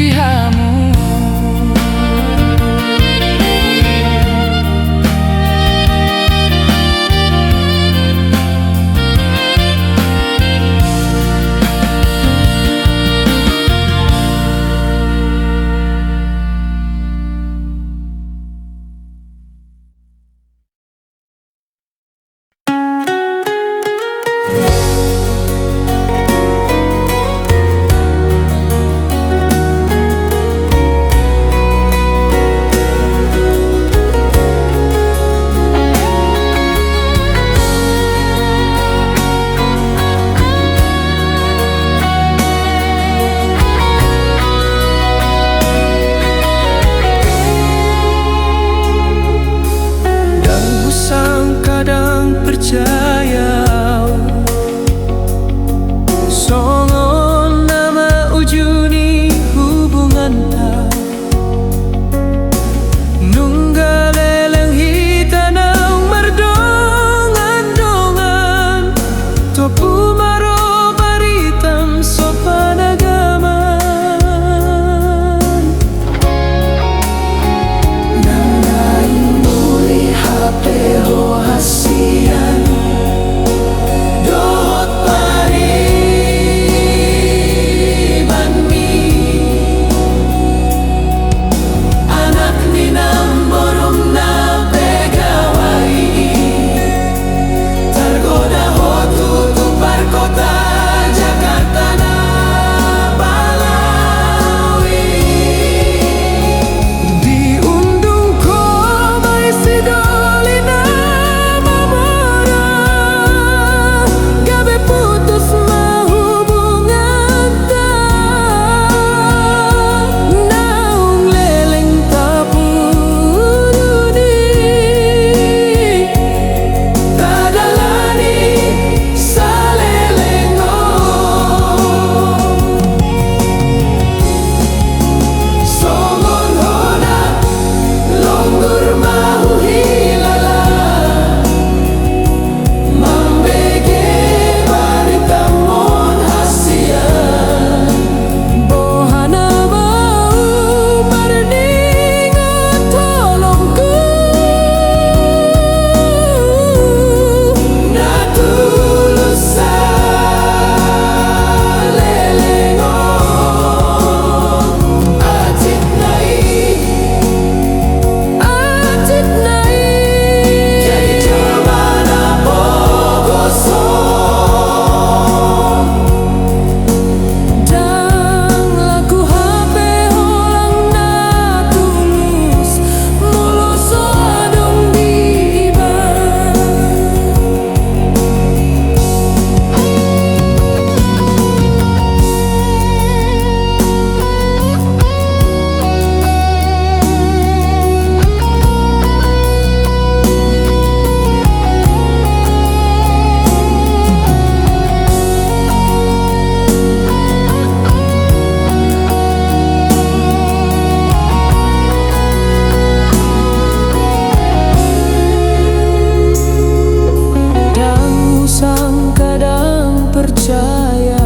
[SPEAKER 2] percaya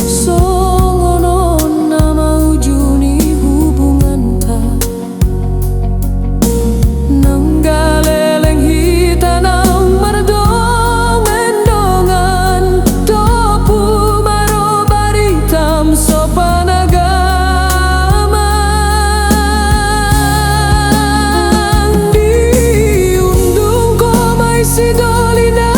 [SPEAKER 2] songono nama ujuni hubungan ta nanggaleleng hitanang mardongan-dongan topu maro baritam sopanagamang diundung ko may sidolina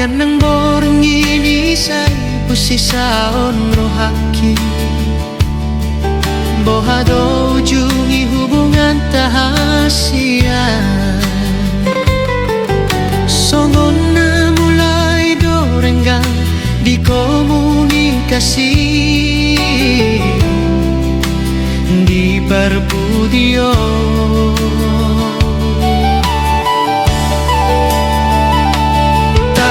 [SPEAKER 3] nang borong inisay pusisaon rohaki bohado ujungi hubungan tahasian songon na mulai dorenggang di komunikasi di perpudio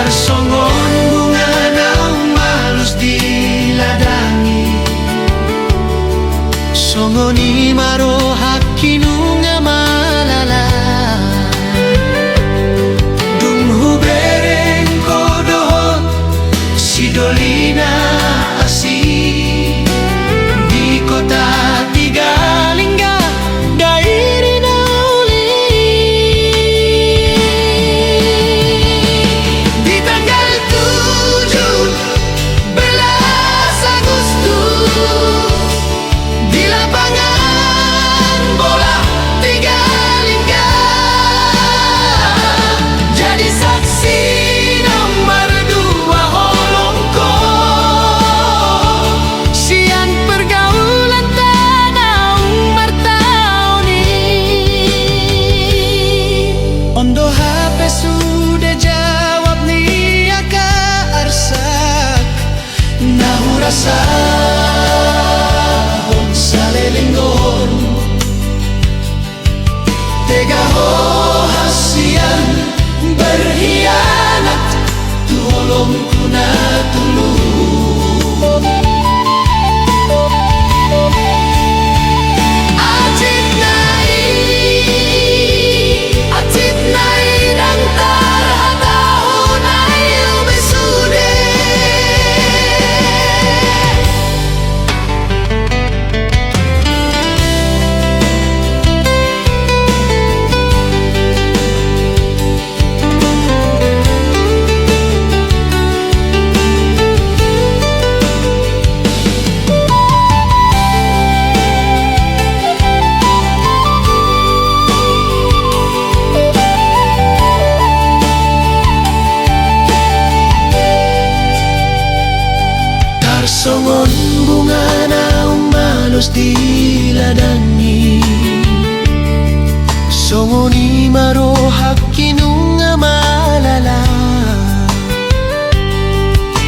[SPEAKER 3] songon bunga naung malus diladangi songoni maro hakinu nga malala dung hubereng kodohot si dolina asi di kota Tigalingga dairi nauli di tanggal 17 Agustus di lapangan bola halus diladani songoni maro hakkinunga malala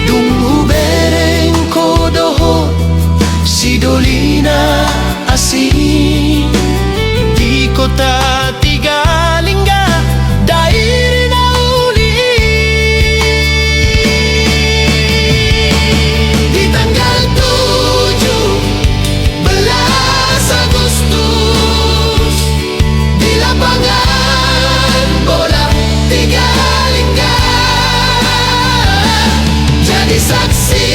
[SPEAKER 3] dungu bereng kodoho sidolina asing di kota Tigalingga daerah uli di tanggal 17 Agustus di lapangan bola Tigalingga jadi saksi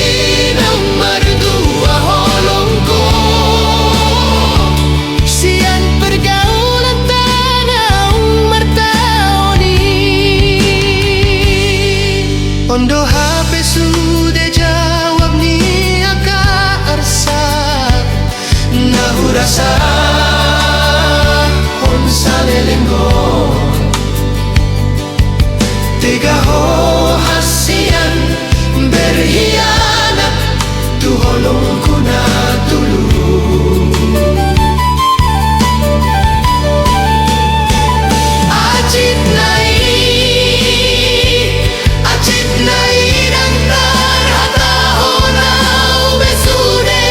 [SPEAKER 3] nomor 2 holongko sian pergaulan tanah martaoni ondo HP sudah jawab ni aka arsa nahu rasa on salelenggo tega ho hasian berhianat tu holongku na dulu Acit nai dan terhata honau besude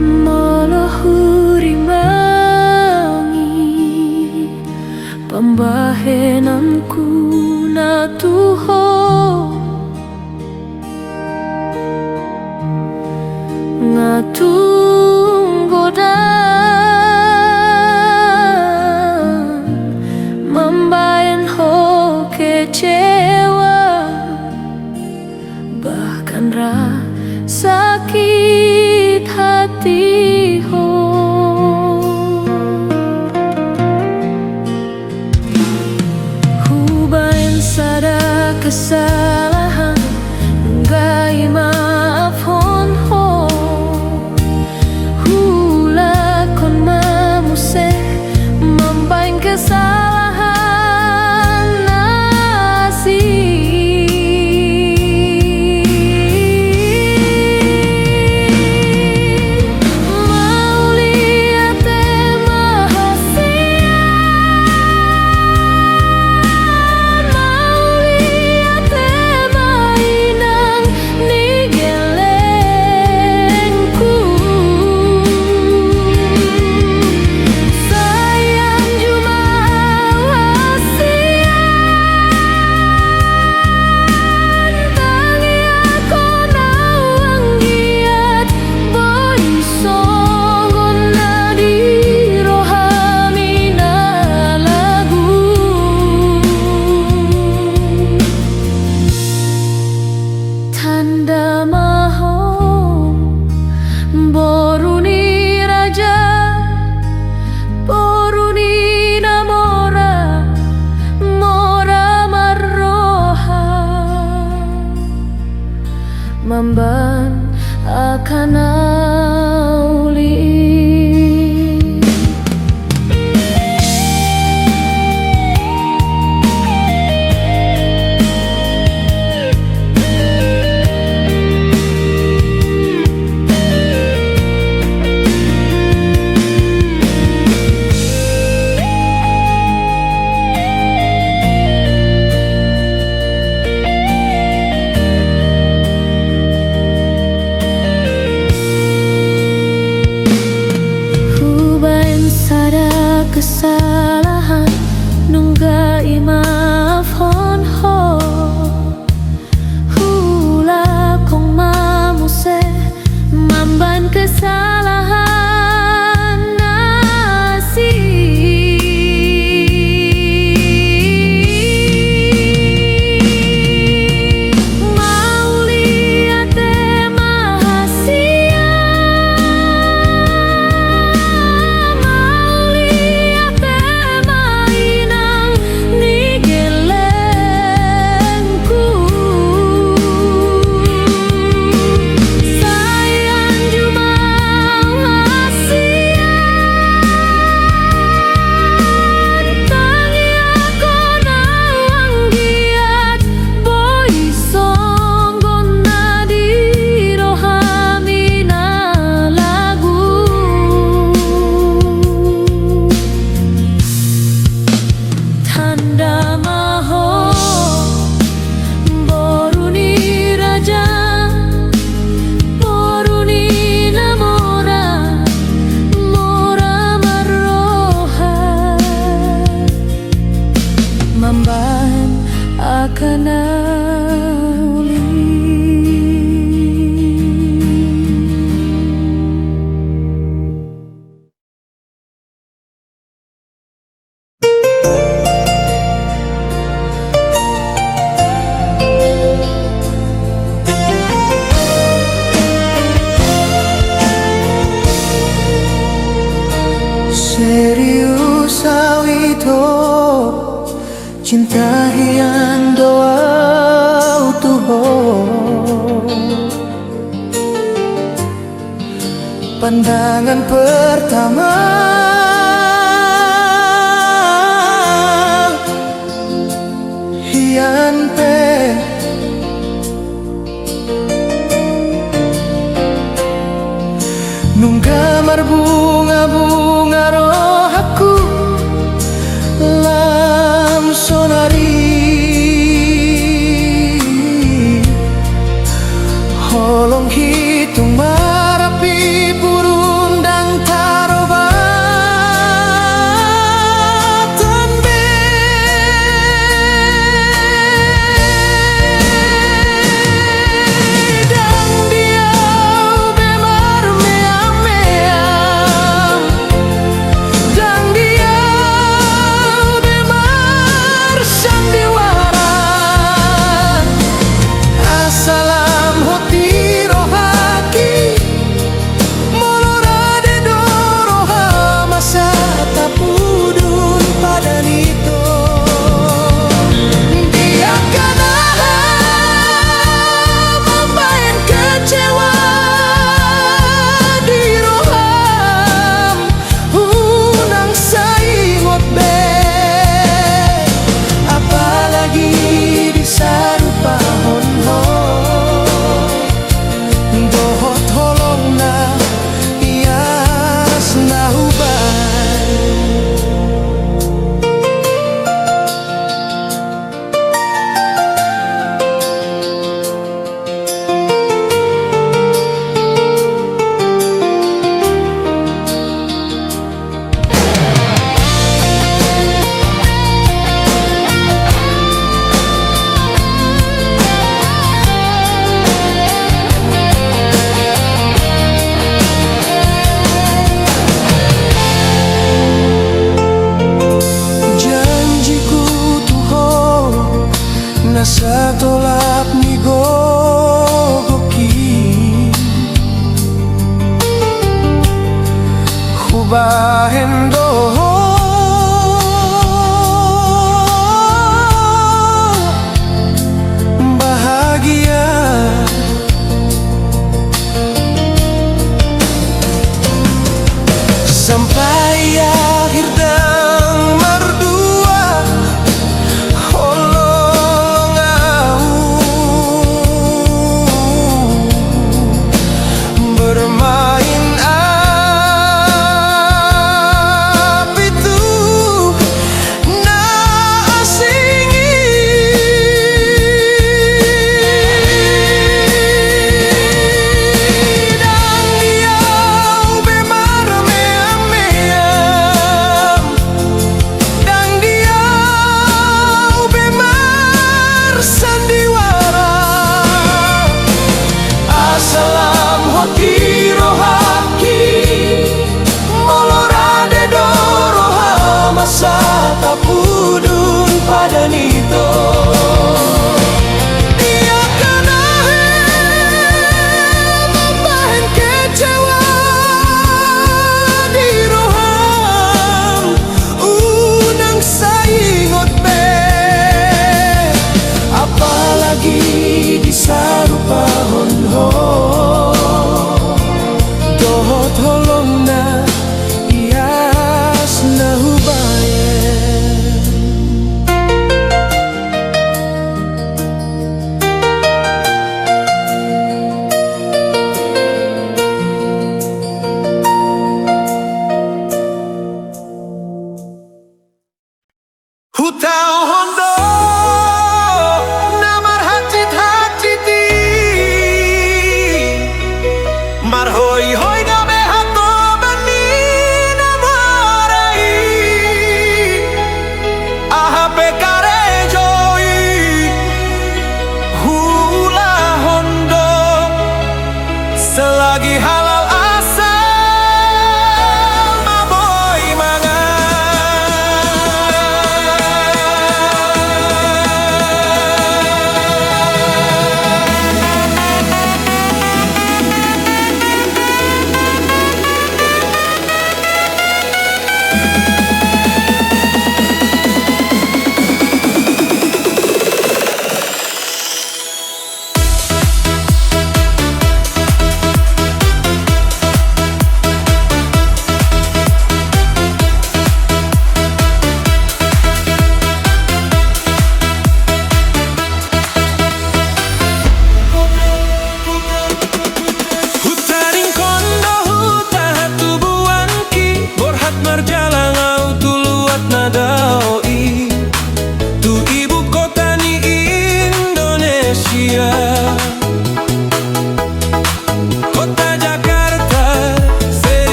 [SPEAKER 2] Malahuri mangi pambahenanku na tuho ngatung godan membayan ho kecewa bahkan sakit hati ho hubain sada kesalahan ngai maaf hon ho hula kon mamuse membain kesalahan nasi tanda maho boruni raja boruni namora mora marroha mamban akan auli kanauli.
[SPEAKER 3] Serius awito cinta hian doa tuho pandangan pertama hian pe nunggamar bunga-bunga roh aku lam sonari holong hitung marapi burundang tarobatan be dan dia bemar mea-mea dan dia bemar sandiwara asalam hoti rohaki molorade doroha masa tapudun pada nito dia kana membain kecewa di roham unang saingot be apalagi di sarupa honho dohot holong na ias na hubay janjiku tuho nasa tolak ni gogoki hubahen doho bahagia sampai akhir dan merdua holong au bermain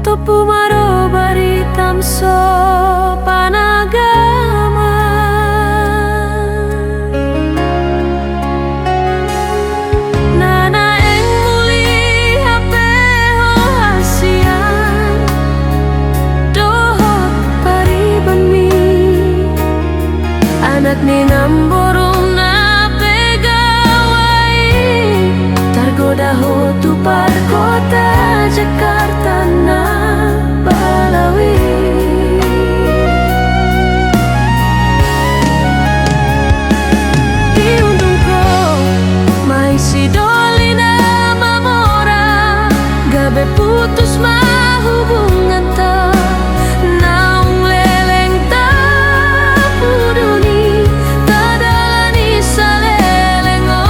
[SPEAKER 2] Topu maro baritam so panagama Nana eng muli hape ho hasian Dohot pariban mi Anak ni namborong na pegawai Tergoda ho tupar kota Jakarta na Balawi Di undung ko may sidoli na mamora Gabe putus mahubungan ta Naung leleng ta puduni Tadalani sa lelengo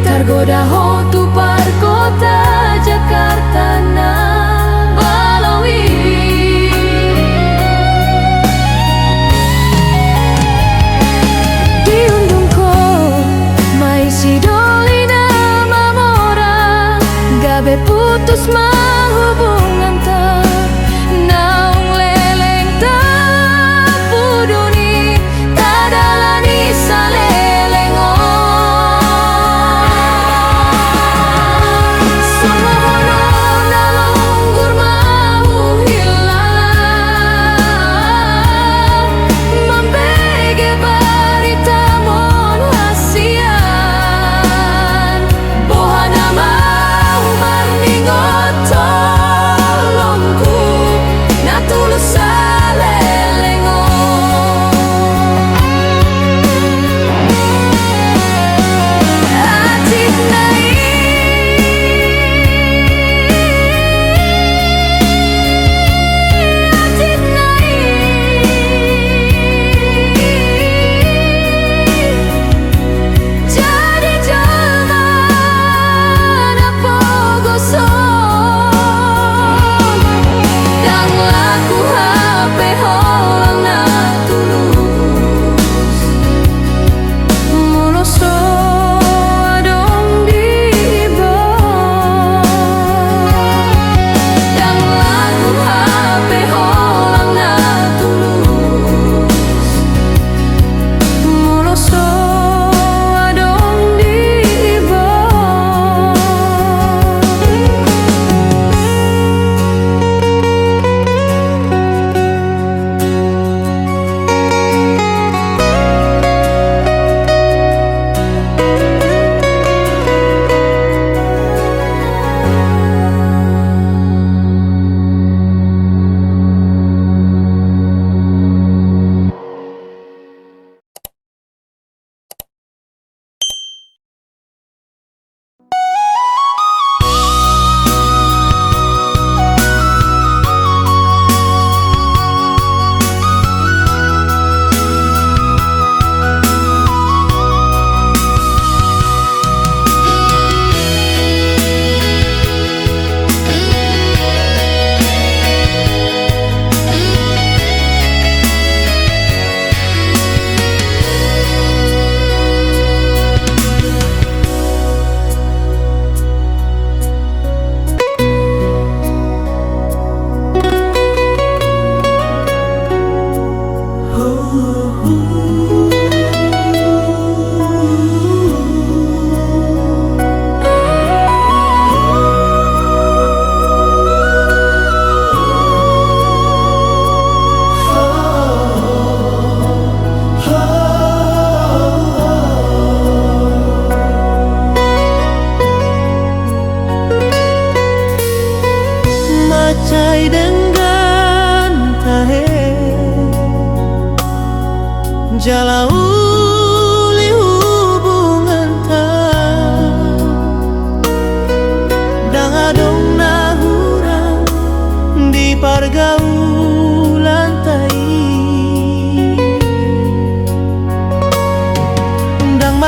[SPEAKER 2] Tergoda ho tupar kota Jakarta na Balawi Di undung ko may sidoli na mamora Gabe putus mahubungan ta Naung leleng ta puduni Tadalani sa lelengo
[SPEAKER 3] Bohana mau maningoto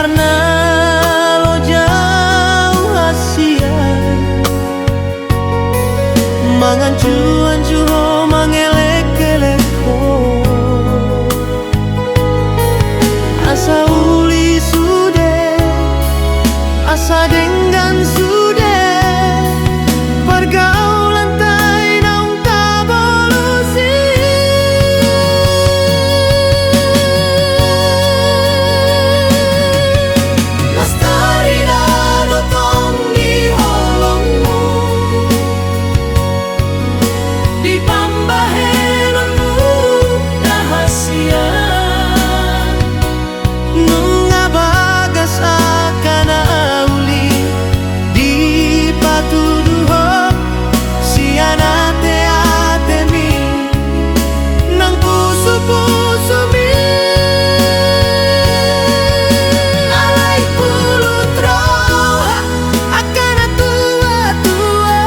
[SPEAKER 3] karena lo jauh Asia mangancu-ancu ho mangelek-elek ho asa uli sude asa dengan sude pergaulan tai naung tabolusi
[SPEAKER 1] Lestari dan otong di holongmu
[SPEAKER 2] Di pambahenonmu rahasia
[SPEAKER 3] Nungabagas akan auli di patuduho sian ate-ate mi nang puso-puso mi
[SPEAKER 1] Alay pulut roha
[SPEAKER 3] akan tua-tua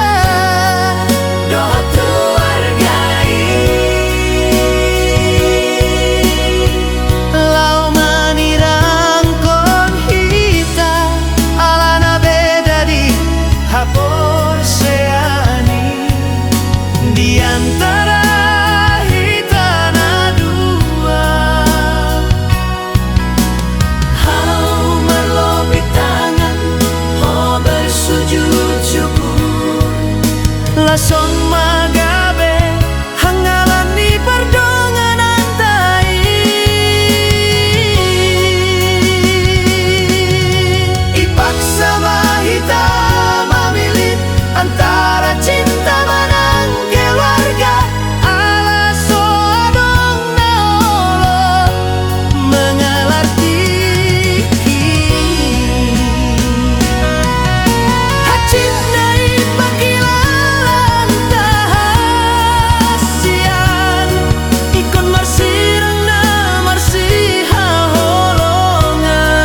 [SPEAKER 1] doa keluargai
[SPEAKER 3] lau manirangkon hita alana beda di hapor seani di antara hita na dua
[SPEAKER 2] Hau merlopik tangan Ho bersujud syukur
[SPEAKER 3] lason magabe hangalani perdonganan tai
[SPEAKER 1] Ipaksa mahita memilih antara cinta menang keluarga
[SPEAKER 3] ala soadong naolo mengalarti
[SPEAKER 1] Hacinai
[SPEAKER 3] pakilalan tahasian ikon marsirang na marsiha holongan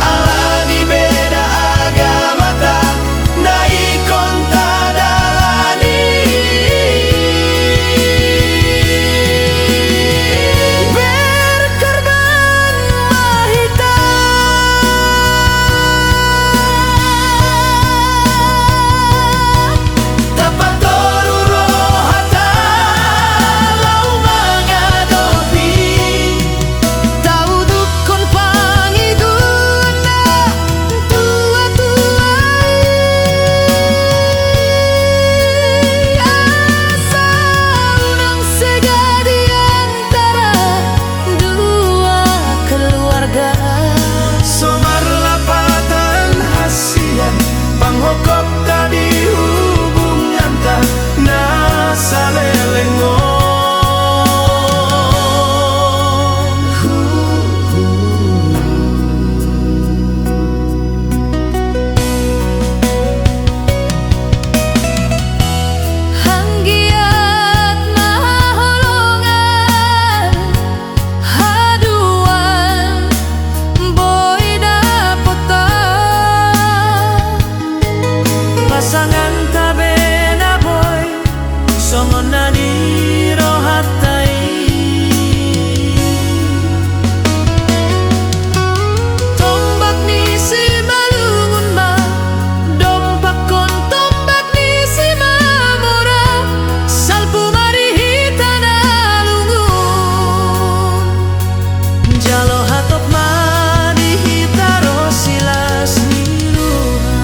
[SPEAKER 1] ala di beda agama ta naikon tadalani
[SPEAKER 3] berkorban mahita
[SPEAKER 1] Tapat toru rohata lau mangadopi
[SPEAKER 3] tahu dukun pangiduna tua-tua asal nang sega di antara dua keluarga
[SPEAKER 1] Somar lapatan hasian panghokop tadi hubungan ta nasalelengon
[SPEAKER 2] Hanggiat maholongan Haduan Boy dapota
[SPEAKER 3] pasangan tabena boy songonani rohatai tombak ni si malungun ma dompak kon tombak ni si mamora salpu mari hitana lungun jalo hatop mari hitaro silas niruha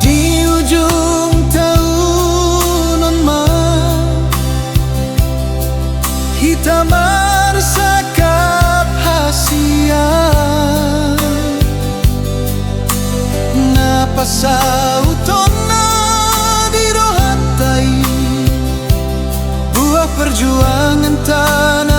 [SPEAKER 1] Di ujung tahun ma Hita marsakap hasian Napasauton na di rohatai buah perjuangan tanah